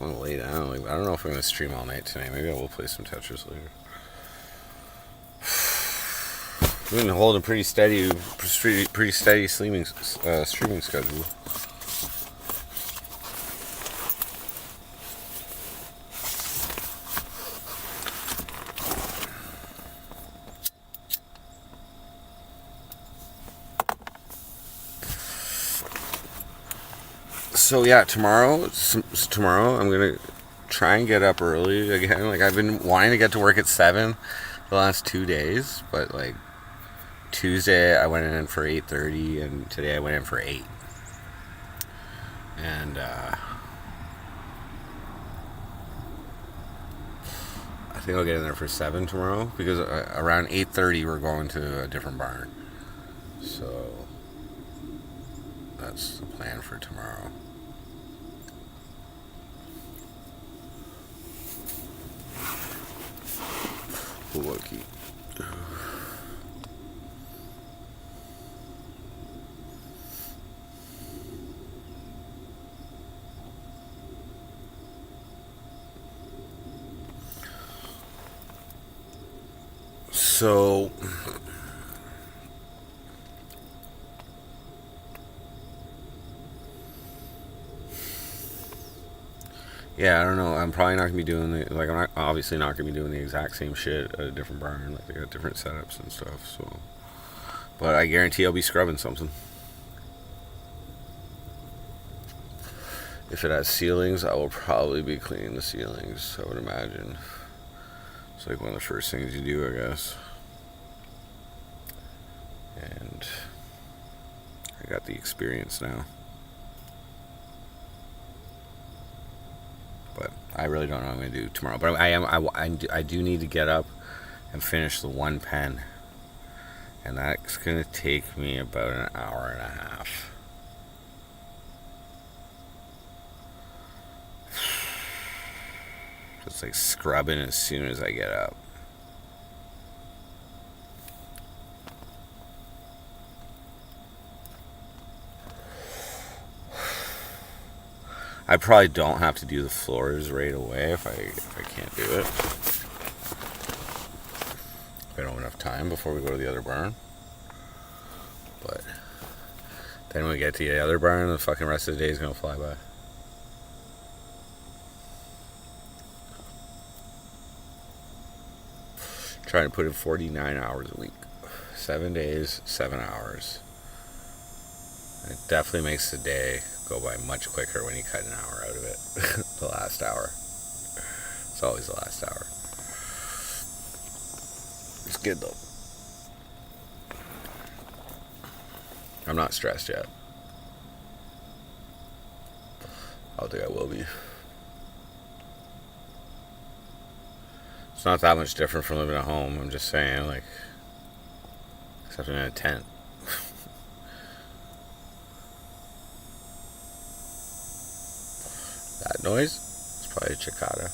want to lay down. Like, I don't know if I'm gonna stream all night tonight. Maybe I will play some Tetris later. I've been holding a pretty steady streaming schedule. So yeah, tomorrow I'm gonna try and get up early again. Like, I've been wanting to get to work at 7 the last 2 days, but like Tuesday I went in for 8:30, and today I went in for 8. And I think I'll get in there for 7 tomorrow, because around 8:30 we're going to a different barn. So that's the plan for tomorrow. Lucky. So yeah, I don't know. I'm probably not gonna be doing I'm obviously not gonna be doing the exact same shit at a different barn. Like, they got different setups and stuff. So, but I guarantee I'll be scrubbing something. If it has ceilings, I will probably be cleaning the ceilings, I would imagine. It's like one of the first things you do, I guess. And I got the experience now. But I really don't know what I'm going to do tomorrow. But I do need to get up and finish the one pen. And that's going to take me about an hour and a half. It's like scrubbing as soon as I get up. I probably don't have to do the floors right away if I can't do it. If I don't have enough time before we go to the other barn. But then when we get to the other barn, the fucking rest of the day is gonna fly by. Trying to put in 49 hours a week. 7 days, 7 hours. And it definitely makes the day go by much quicker when you cut an hour out of it. The last hour. It's always the last hour. It's good though. I'm not stressed yet. I don't think I will be. It's not that much different from living at home. I'm just saying, like, except I'm in a tent. That noise? It's probably a cicada.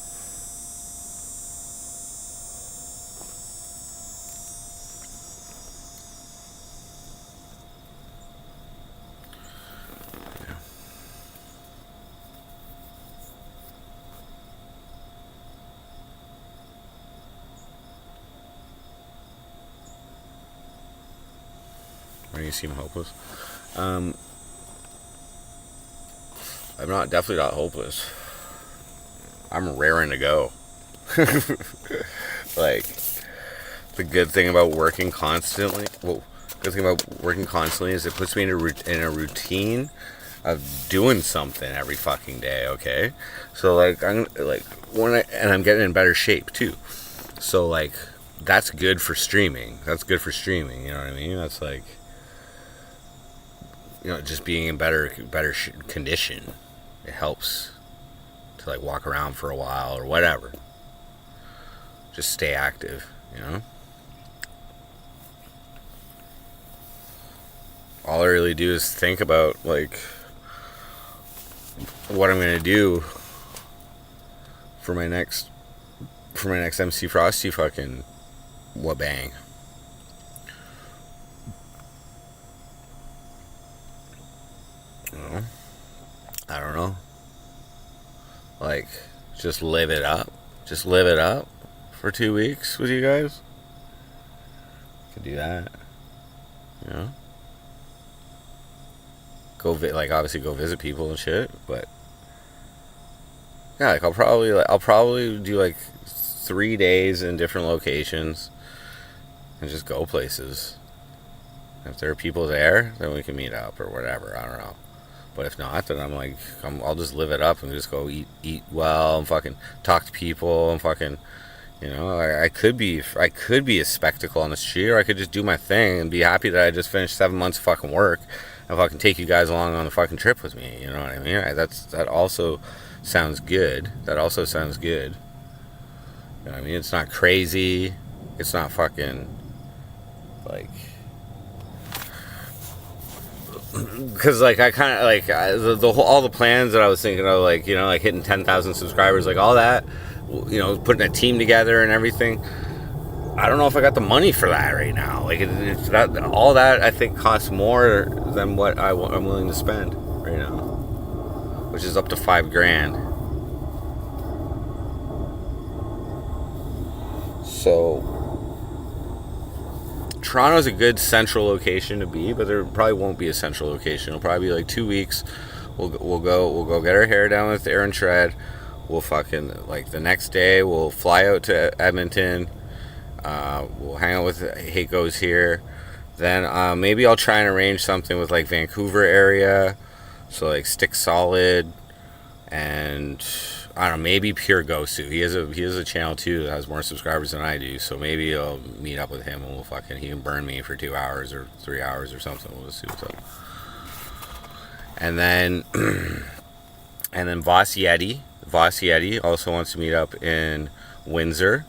When you seem hopeless. I'm definitely not hopeless. I'm raring to go. Like, the good thing about working constantly, is it puts me in a routine of doing something every fucking day. Okay, so like I'm getting in better shape too. So like that's good for streaming. You know what I mean? That's like, just being in better condition. It helps to like walk around for a while or whatever. Just stay active, All I really do is think about like what I'm gonna do for my next MC Frosty fucking wabang. I don't know. Like, just live it up. Just live it up for 2 weeks with you guys. Could do that. Obviously go visit people and shit, but yeah, like I'll probably do like 3 days in different locations and just go places. If there are people there, then we can meet up or whatever. I don't know. But if not, then I'll just live it up and just go eat well and fucking talk to people and fucking, I could be a spectacle on the street, or I could just do my thing and be happy that I just finished 7 months of fucking work and fucking take you guys along on the fucking trip with me. You know what I mean? That also sounds good. You know what I mean? It's not crazy. It's not fucking like. Because like I kind of like all the plans that I was thinking of, like like hitting 10,000 subscribers, like all that, putting a team together and everything. I don't know if I got the money for that right now. Like all that I think costs more than what I'm willing to spend right now, which is up to $5,000. So. Toronto's a good central location to be, but there probably won't be a central location. It'll probably be like 2 weeks. We'll go get our hair down with Aaron Shred. We'll fucking like the next day we'll fly out to Edmonton. We'll hang out with Heiko's here. Then maybe I'll try and arrange something with like Vancouver area. So like Stick Solid and I don't know, maybe Pure Gosu. He has a channel too that has more subscribers than I do. So maybe I'll meet up with him and he can burn me for 2 hours or 3 hours or something. We'll just see what's up. And then Voss Yeti also wants to meet up in Windsor.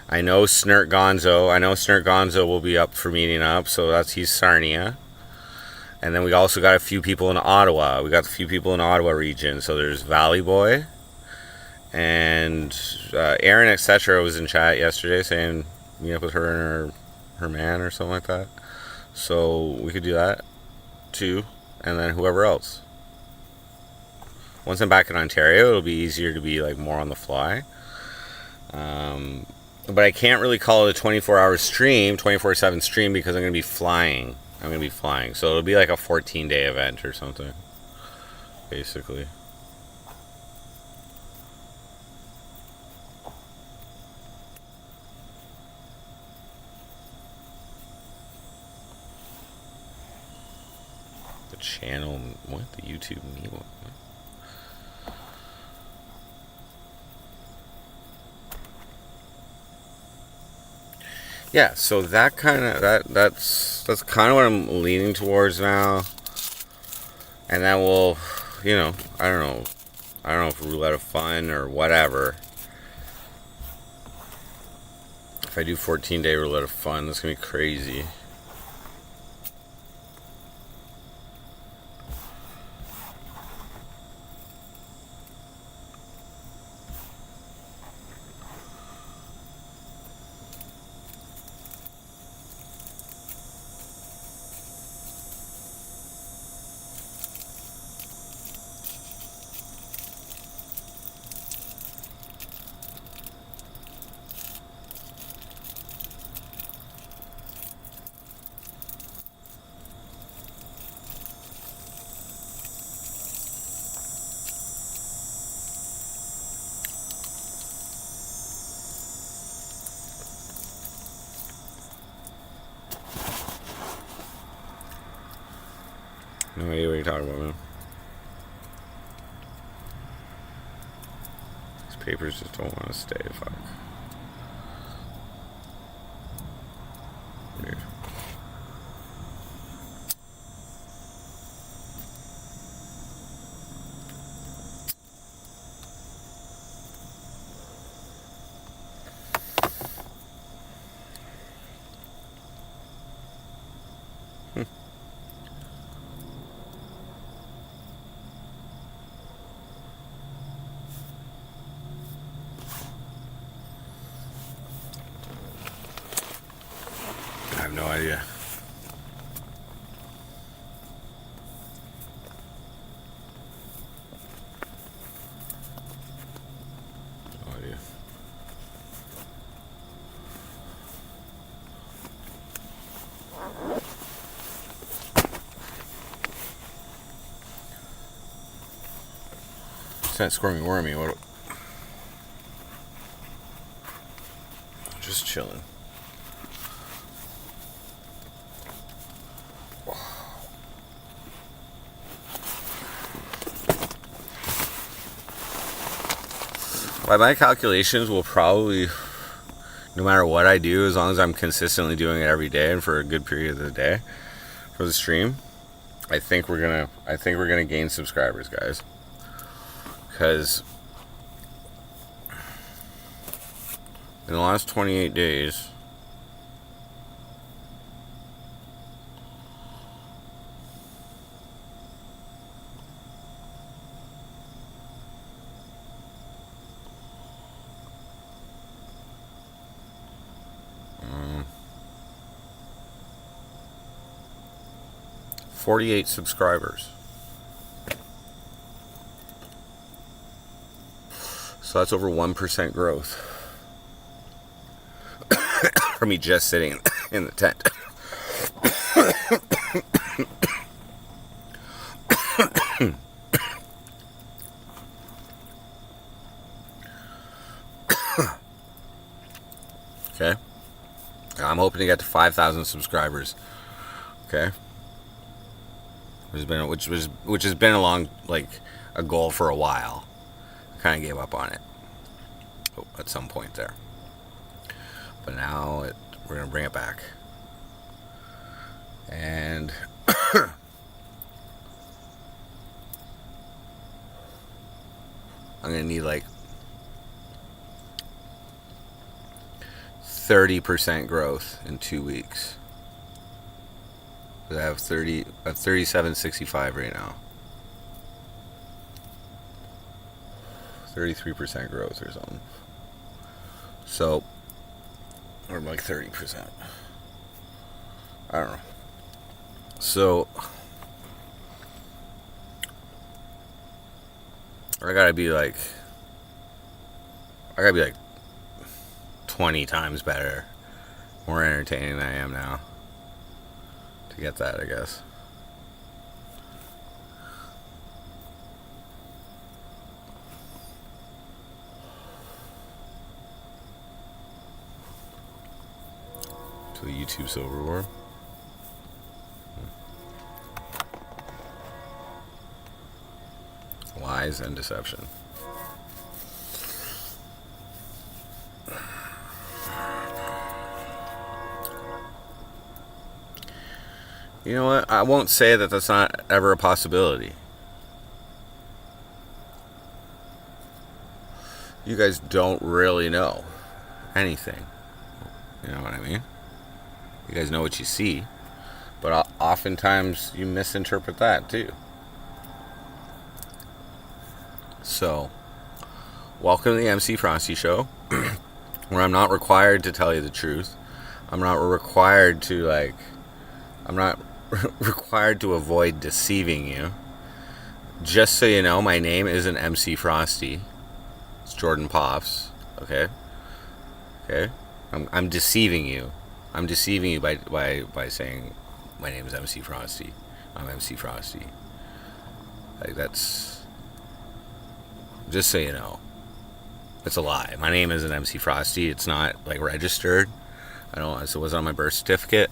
I know Snurt Gonzo will be up for meeting up, so he's Sarnia. And then we also got a few people in Ottawa. We got a few people in the Ottawa region. So there's Valley Boy. And Aaron, etc. was in chat yesterday saying meet up with her and her man or something like that. So we could do that too. And then whoever else. Once I'm back in Ontario, it'll be easier to be like more on the fly. But I can't really call it a 24-hour stream, 24/7 stream, because I'm going to be flying. So it'll be like a 14-day event or something, basically. The channel, what? The YouTube me? What? Yeah, so that's kind of what I'm leaning towards now. And then we'll, I don't know if roulette of fun or whatever. If I do 14-day roulette of fun, that's gonna be crazy. No idea what you're talking about, man. These papers just don't want to stay. Fuck. Weird. I have no idea. No idea. It's not squirmy wormy. What? Just chilling. By my calculations, will probably, no matter what I do, as long as I'm consistently doing it every day and for a good period of the day for the stream, I think we're gonna gain subscribers, guys. Because in the last 28 days, um, 48 subscribers. So that's over 1% growth for me just sitting in the tent. Okay, I'm hoping to get to 5,000 subscribers. Okay, which has been along like a goal for a while. Kind of gave up on it at some point there, but now we're gonna bring it back, and I'm gonna need like 30% growth in 2 weeks. I have 3765 right now. 33% growth or something. So, or like 30%. I don't know. So, I gotta be like 20 times better, more entertaining than I am now to get that, I guess. To the YouTube silver war. Lies and deception. You know what? I won't say that that's not ever a possibility. You guys don't really know anything. You know what I mean? You guys know what you see, but oftentimes you misinterpret that too. So, welcome to the MC Frosty Show, where I'm not required to tell you the truth. I'm not required to required to avoid deceiving you. Just so you know, my name isn't MC Frosty. It's Jordan Pops. Okay? I'm deceiving you. I'm deceiving you by saying my name is MC Frosty. I'm MC Frosty. Like, that's... Just so you know. It's a lie. My name isn't MC Frosty. It's not, like, registered. It wasn't on my birth certificate.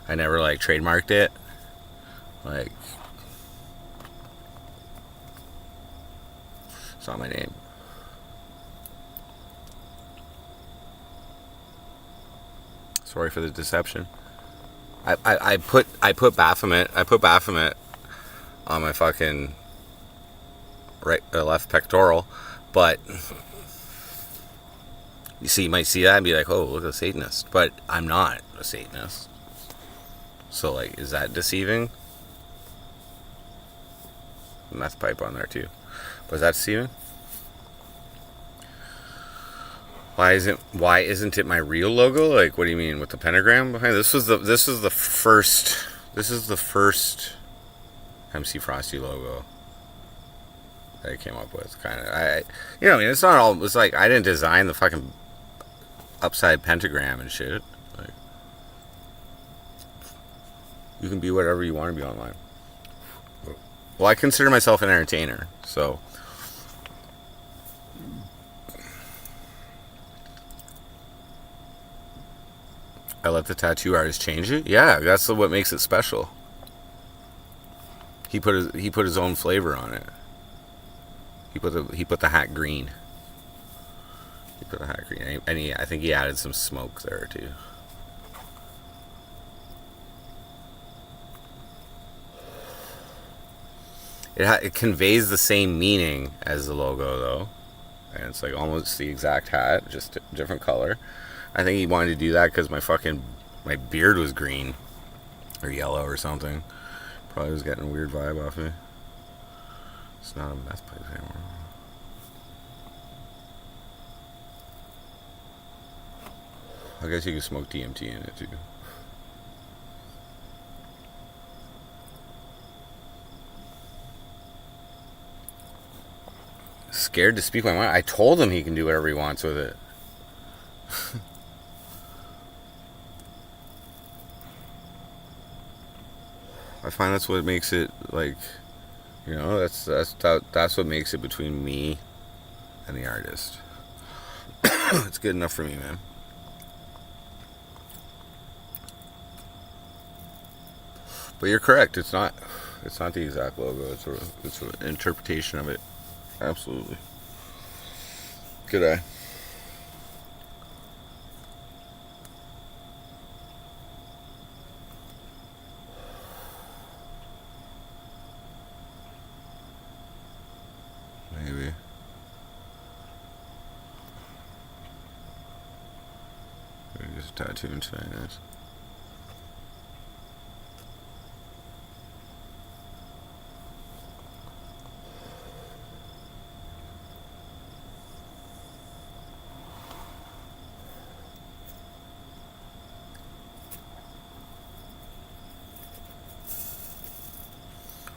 I never, like, trademarked it. Like, It's not my name. Sorry for the deception. I put Baphomet. I put Baphomet on my fucking left pectoral, but you see, you might see that and be like, "Oh, look at a Satanist," but I'm not a Satanist. So, like, is that deceiving? Meth pipe on there too. Was that deceiving? Why isn't it my real logo? Like, what do you mean with the pentagram behind? This is the first MC Frosty logo that I came up with. Kind of, I mean, it's not all. It's like I didn't design the fucking upside pentagram and shit. Like, you can be whatever you want to be online. Well, I consider myself an entertainer, so. I let the tattoo artist change it. Yeah, that's what makes it special. He put his own flavor on it. He put the hat green. He put the hat green, and I think he added some smoke there too. It conveys the same meaning as the logo though, and it's like almost the exact hat, just different color. I think he wanted to do that because my beard was green or yellow or something. Probably was getting a weird vibe off me. It's not a meth pipe anymore. I guess you can smoke DMT in it too. Scared to speak my mind. I told him he can do whatever he wants with it. I find that's what makes it, like, that's what makes it between me and the artist. It's good enough for me, man. But you're correct. It's not the exact logo. It's an interpretation of it. Absolutely. Good eye. Maybe. Just tattooing tonight, guys.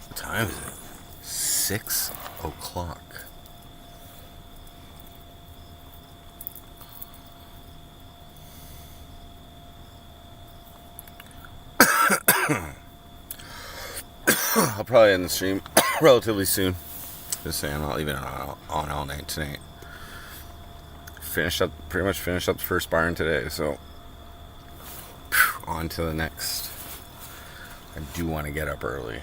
What time is it? 6 o'clock. I'll probably end the stream relatively soon. Just saying, I'm not leaving it on all night tonight. Pretty much finished up the first barn today, so on to the next. I do want to get up early,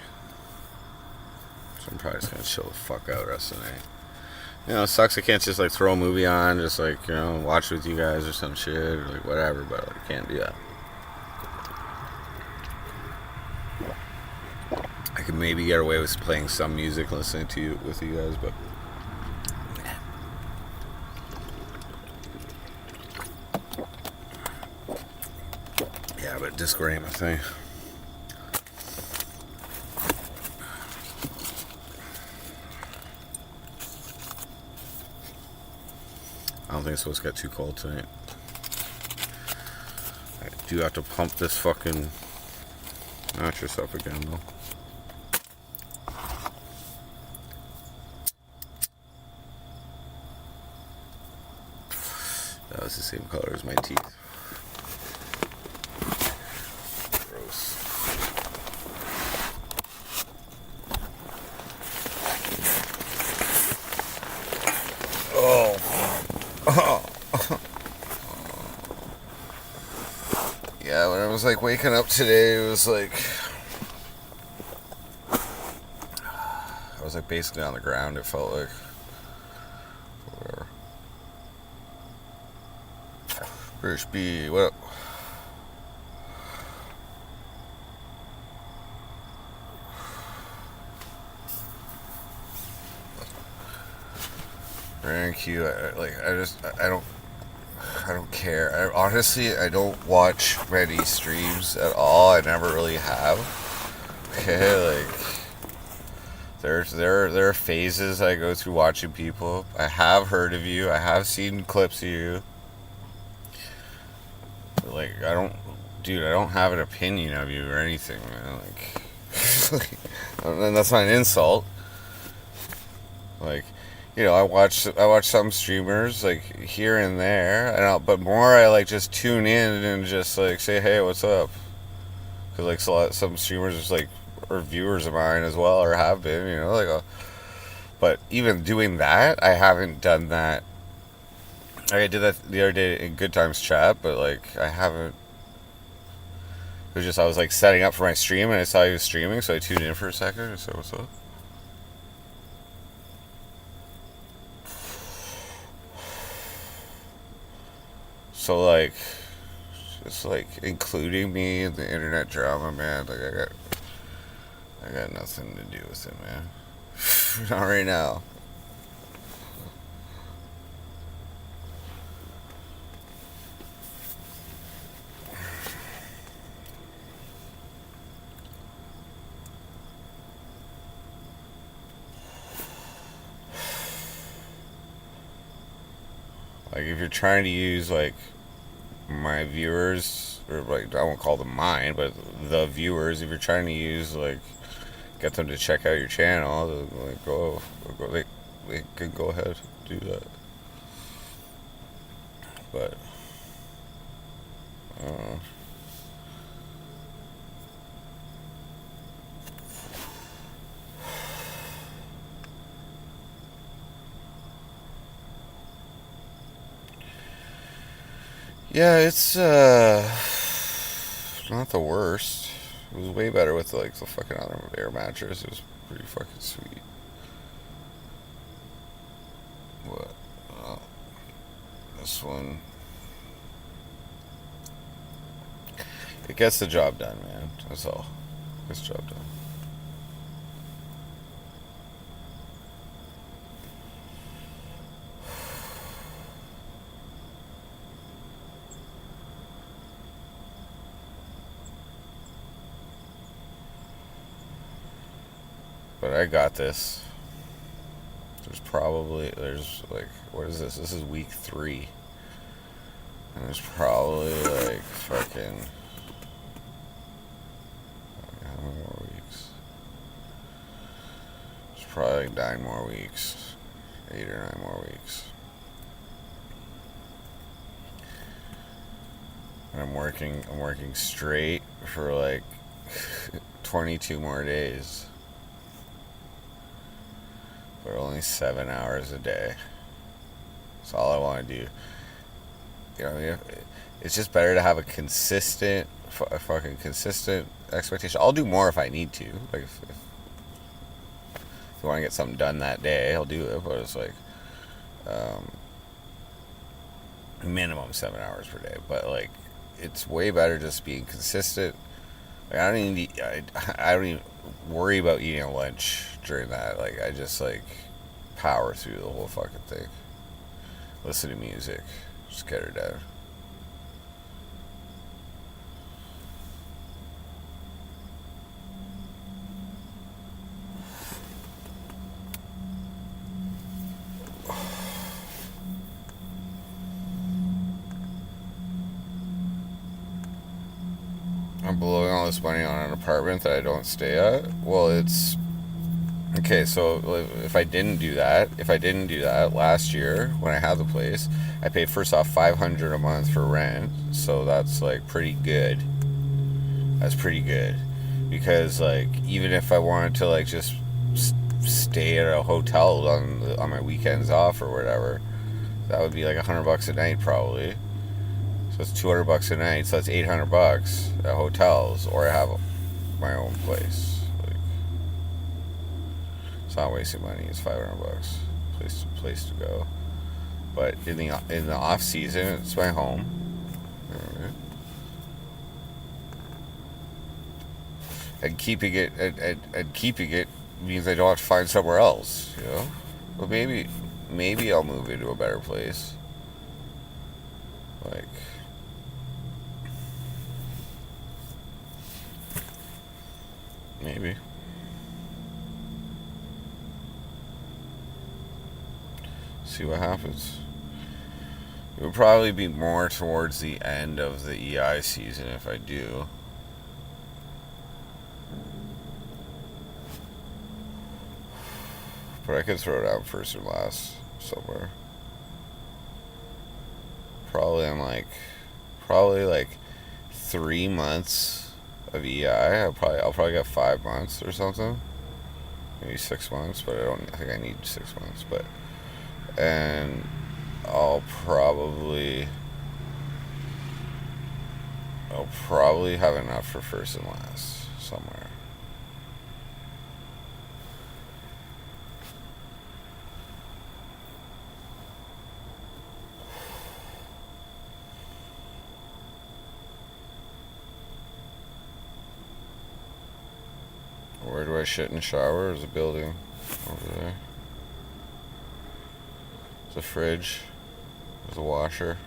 so I'm probably just gonna chill the fuck out the rest of the night. It sucks I can't just like throw a movie on, just like, watch with you guys or some shit or like whatever, but I can't do that. I could maybe get away with playing some music, listening to you with you guys, but yeah, but Discord ain't my thing. I don't think it's supposed to get too cold tonight. I do have to pump this fucking mattress up again though. That was the same color as my teeth. Gross. Oh. Yeah, when I was like waking up today, it was like I was like basically on the ground, it felt like. British B, what up? Thank you. I don't care. Honestly, I don't watch many streams at all. I never really have. Okay, like there are phases I go through watching people. I have heard of you. I have seen clips of you. Like I don't have an opinion of you or anything, man. Like, and that's not an insult. Like, I watch some streamers like here and there, but more I like just tune in and just like say, hey, what's up? Because like some streamers just like are viewers of mine as well, or have been, but even doing that, I haven't done that. Like, I did that the other day in Good Times chat, but like I haven't. It was just I was like setting up for my stream and I saw he was streaming, so I tuned in for a second and said, what's up? So like, just like including me in the internet drama, man. Like I got nothing to do with it, man. Not right now. Like if you're trying to use like my viewers, or like I won't call them mine, but the viewers, if you're trying to use like get them to check out your channel, like they can go ahead and do that. But I don't know. Yeah, it's not the worst. It was way better with like the fucking other air mattress. It was pretty fucking sweet. What? This one. It gets the job done, man. That's all. Gets the job done. But I got this. There's like, what is this? This is week 3. And there's probably like fucking, how many more weeks? There's probably like 9 more weeks. 8 or 9 more weeks. And I'm working straight for like 22 more days. But only 7 hours a day. That's all I want to do. It's just better to have a fucking consistent expectation. I'll do more if I need to. Like if you want to get something done that day, I'll do it. But it's like minimum 7 hours per day. But like it's way better just being consistent. Like I don't even worry about eating a lunch during that. Like I just like power through the whole fucking thing. Listen to music. Just get her done. I'm blowing all this money on an apartment that I don't stay at. Well, it's okay. So if I didn't do that last year when I had the place, I paid first off $500 a month for rent. So that's like pretty good. That's pretty good because like even if I wanted to like just stay at a hotel on my weekends off or whatever, that would be like $100 a night probably. So it's $200 a night. So that's $800 at hotels, or I have my own place. Like, it's not wasting money. It's $500 place to go. But in the off season, it's my home. Alright. And keeping it means I don't have to find somewhere else, you know? But maybe I'll move into a better place. Like, maybe. See what happens. It would probably be more towards the end of the EI season if I do. But I could throw it out first or last somewhere. Probably like 3 months of EI. I'll probably get 5 months or something. Maybe 6 months, but I think I need 6 months. But and I'll probably have enough for first and last somewhere. Where do I shit in the shower? There's a building over there. There's a fridge. There's a washer.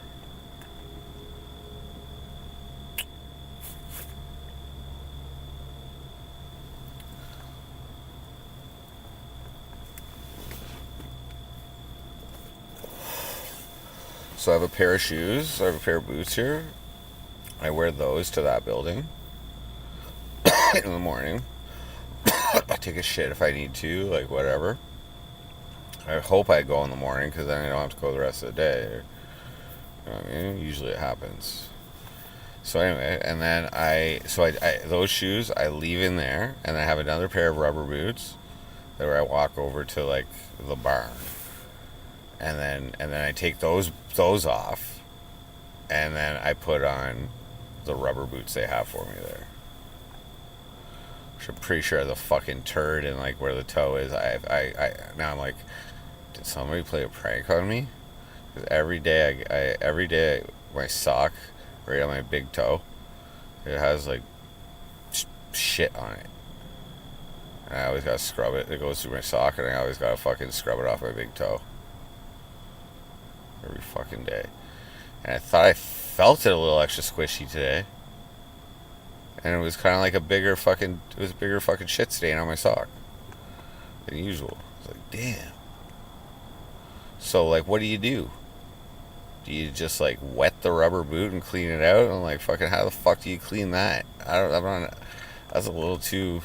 So I have a pair of shoes. I have a pair of boots here. I wear those to that building in the morning. I take a shit if I need to, like whatever. I hope I go in the morning because then I don't have to go the rest of the day. You know what I mean? Usually it happens. So anyway, and then I those shoes I leave in there, and I have another pair of rubber boots where I walk over to like the barn, and then I take those off, and then I put on the rubber boots they have for me there. Which I'm pretty sure the fucking turd and like where the toe is. I now I'm like, did somebody play a prank on me? Because every day my sock right on my big toe, it has like shit on it. And I always gotta scrub it. It goes through my sock, and I always gotta fucking scrub it off my big toe. Every fucking day. And I thought I felt it a little extra squishy today. And it was kind of like a bigger fucking shit stain on my sock than usual. I was like, damn. So, like, what do you do? Do you just, like, wet the rubber boot and clean it out? And, like, fucking, how the fuck do you clean that? I'm not, that's a little too...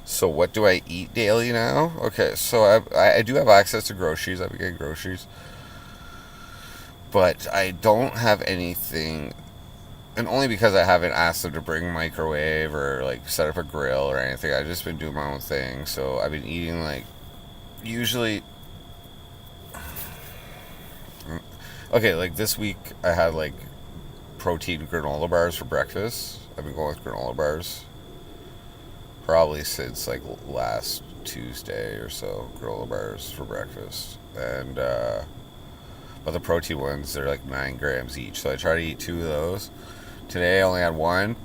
So, what do I eat daily now? Okay, so I do have access to groceries. I've been getting groceries. But I don't have anything, and only because I haven't asked them to bring a microwave or like set up a grill or anything. I've just been doing my own thing. So I've been eating like, usually, okay, like this week I had like protein granola bars for breakfast. I've been going with granola bars probably since like last Tuesday or so. Granola bars for breakfast, and but the protein ones, they're like 9 grams each. So I try to eat 2 of those. Today I only had 1.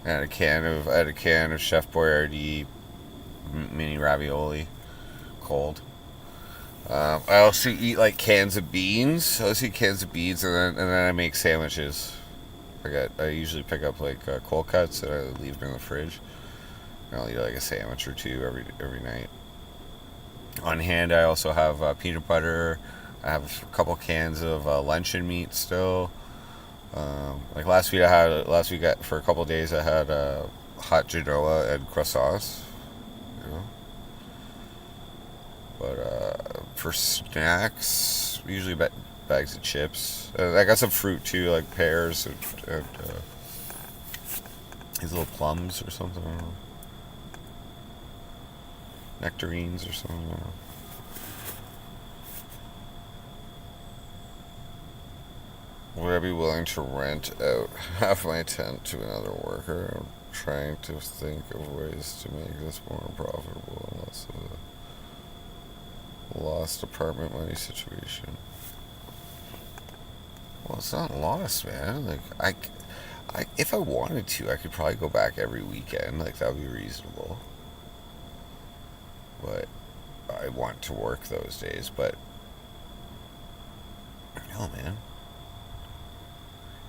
I had a can of Chef Boyardee mini ravioli, cold. I also eat like cans of beans. I also eat cans of beans, and then I make sandwiches. I usually pick up like cold cuts and I leave them in the fridge. And I'll eat like a sandwich or 2 every night. On hand, I also have peanut butter. I have a couple cans of luncheon meat still. Like last week, for a couple of days I had hot Genoa and croissants. You know? But for snacks, usually bags of chips. I got some fruit too, like pears and these little plums or something. I don't know. Nectarines or something. I don't know. Would I be willing to rent out half my tent to another worker? I'm trying to think of ways to make this more profitable and less of a lost apartment money situation. it's not lost, man. Like if I wanted to, I could probably go back every weekend. Like that would be reasonable. But I want to work those days. But no, man.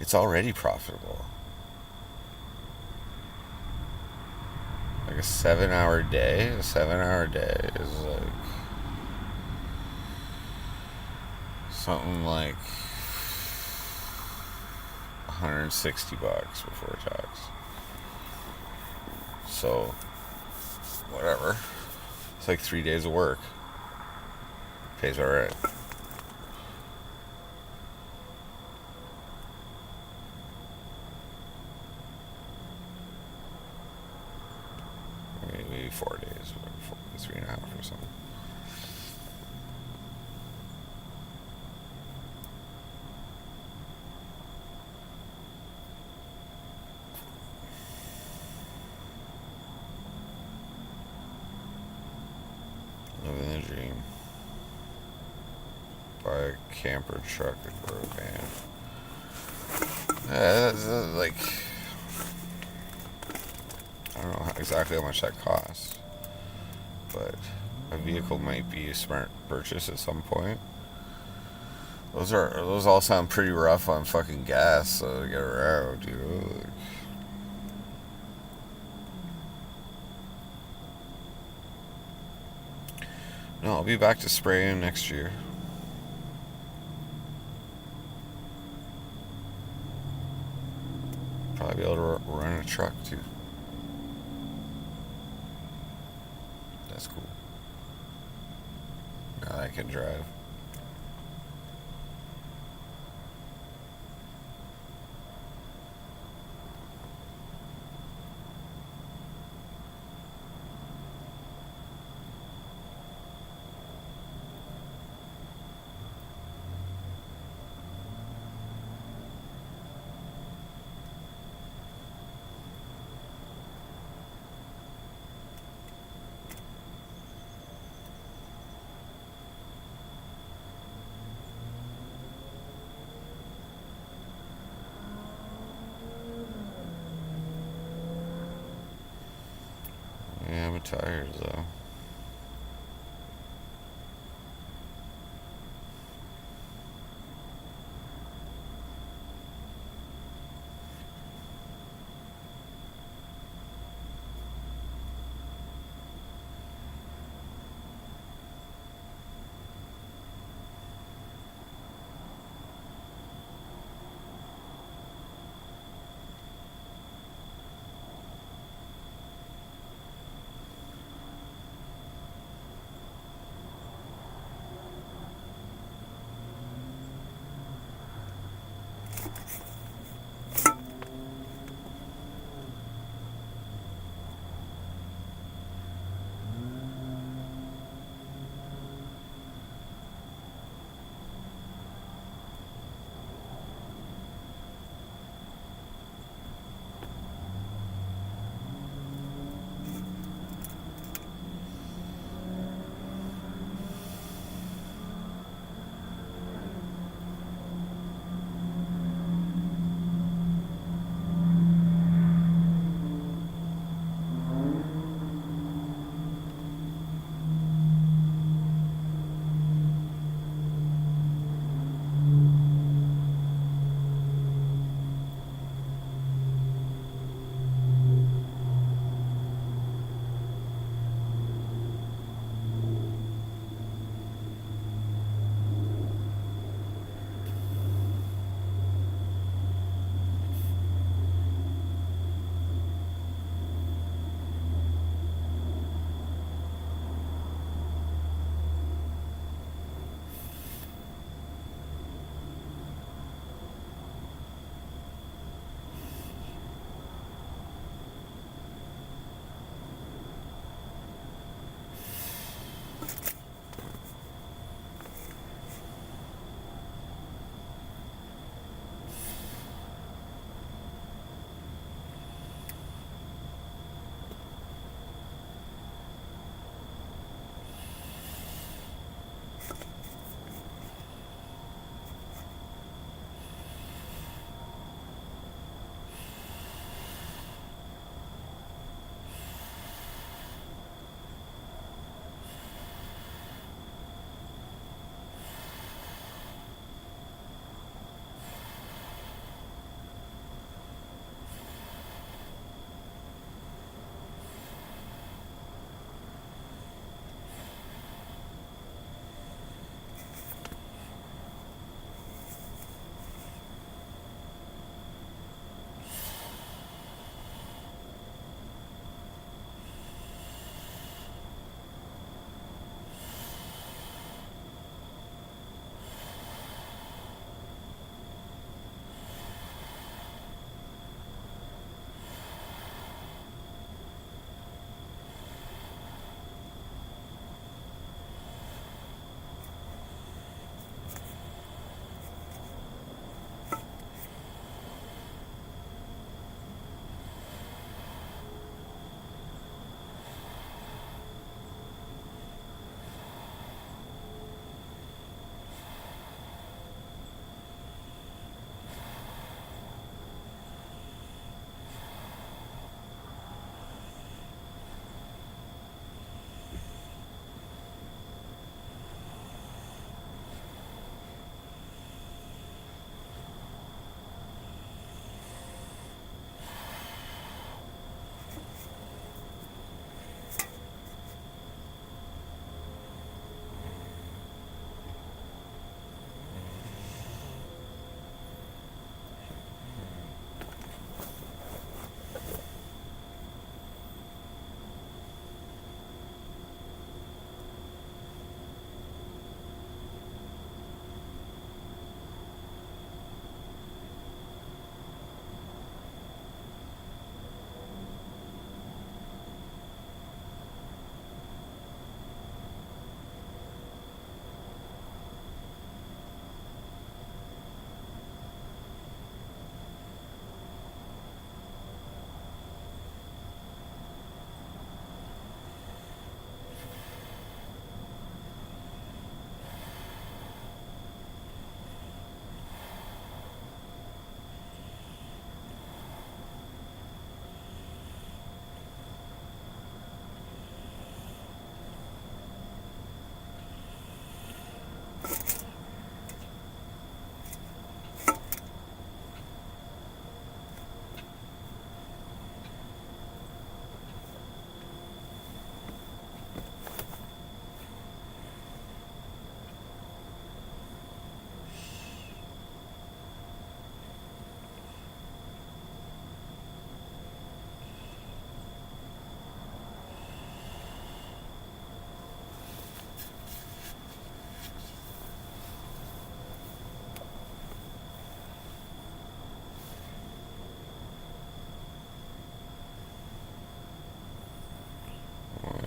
It's already profitable. Like a 7-hour day. A 7-hour day is like something like $160 before tax. So, whatever. It's like 3 days of work. Pays alright. Maybe 4 days, 3.5 or something. Living the dream. Buy a camper truck and grow a van. Yeah, that's like, I don't know exactly how much that costs, but a vehicle might be a smart purchase at some point. Those all sound pretty rough on fucking gas, so to get around, you know. Like, no, I'll be back to spraying next year. Probably be able to run a truck too. That's cool. Now I can drive. Yeah, I'm tired though.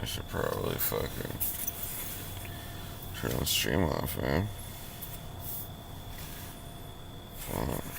should probably fucking turn the stream off, man. Fuck.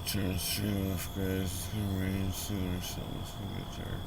turn stream off, guys. It's gonna rain soon, so it's gonna get dark.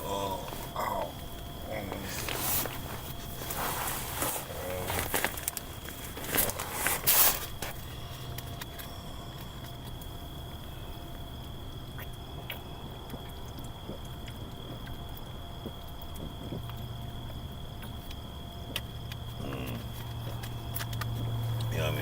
Oh, ow. Yummy.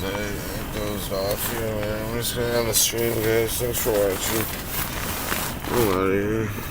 guys. I dozed off here, man. I'm just gonna end the stream, guys. Thanks for watching. I'm out of here.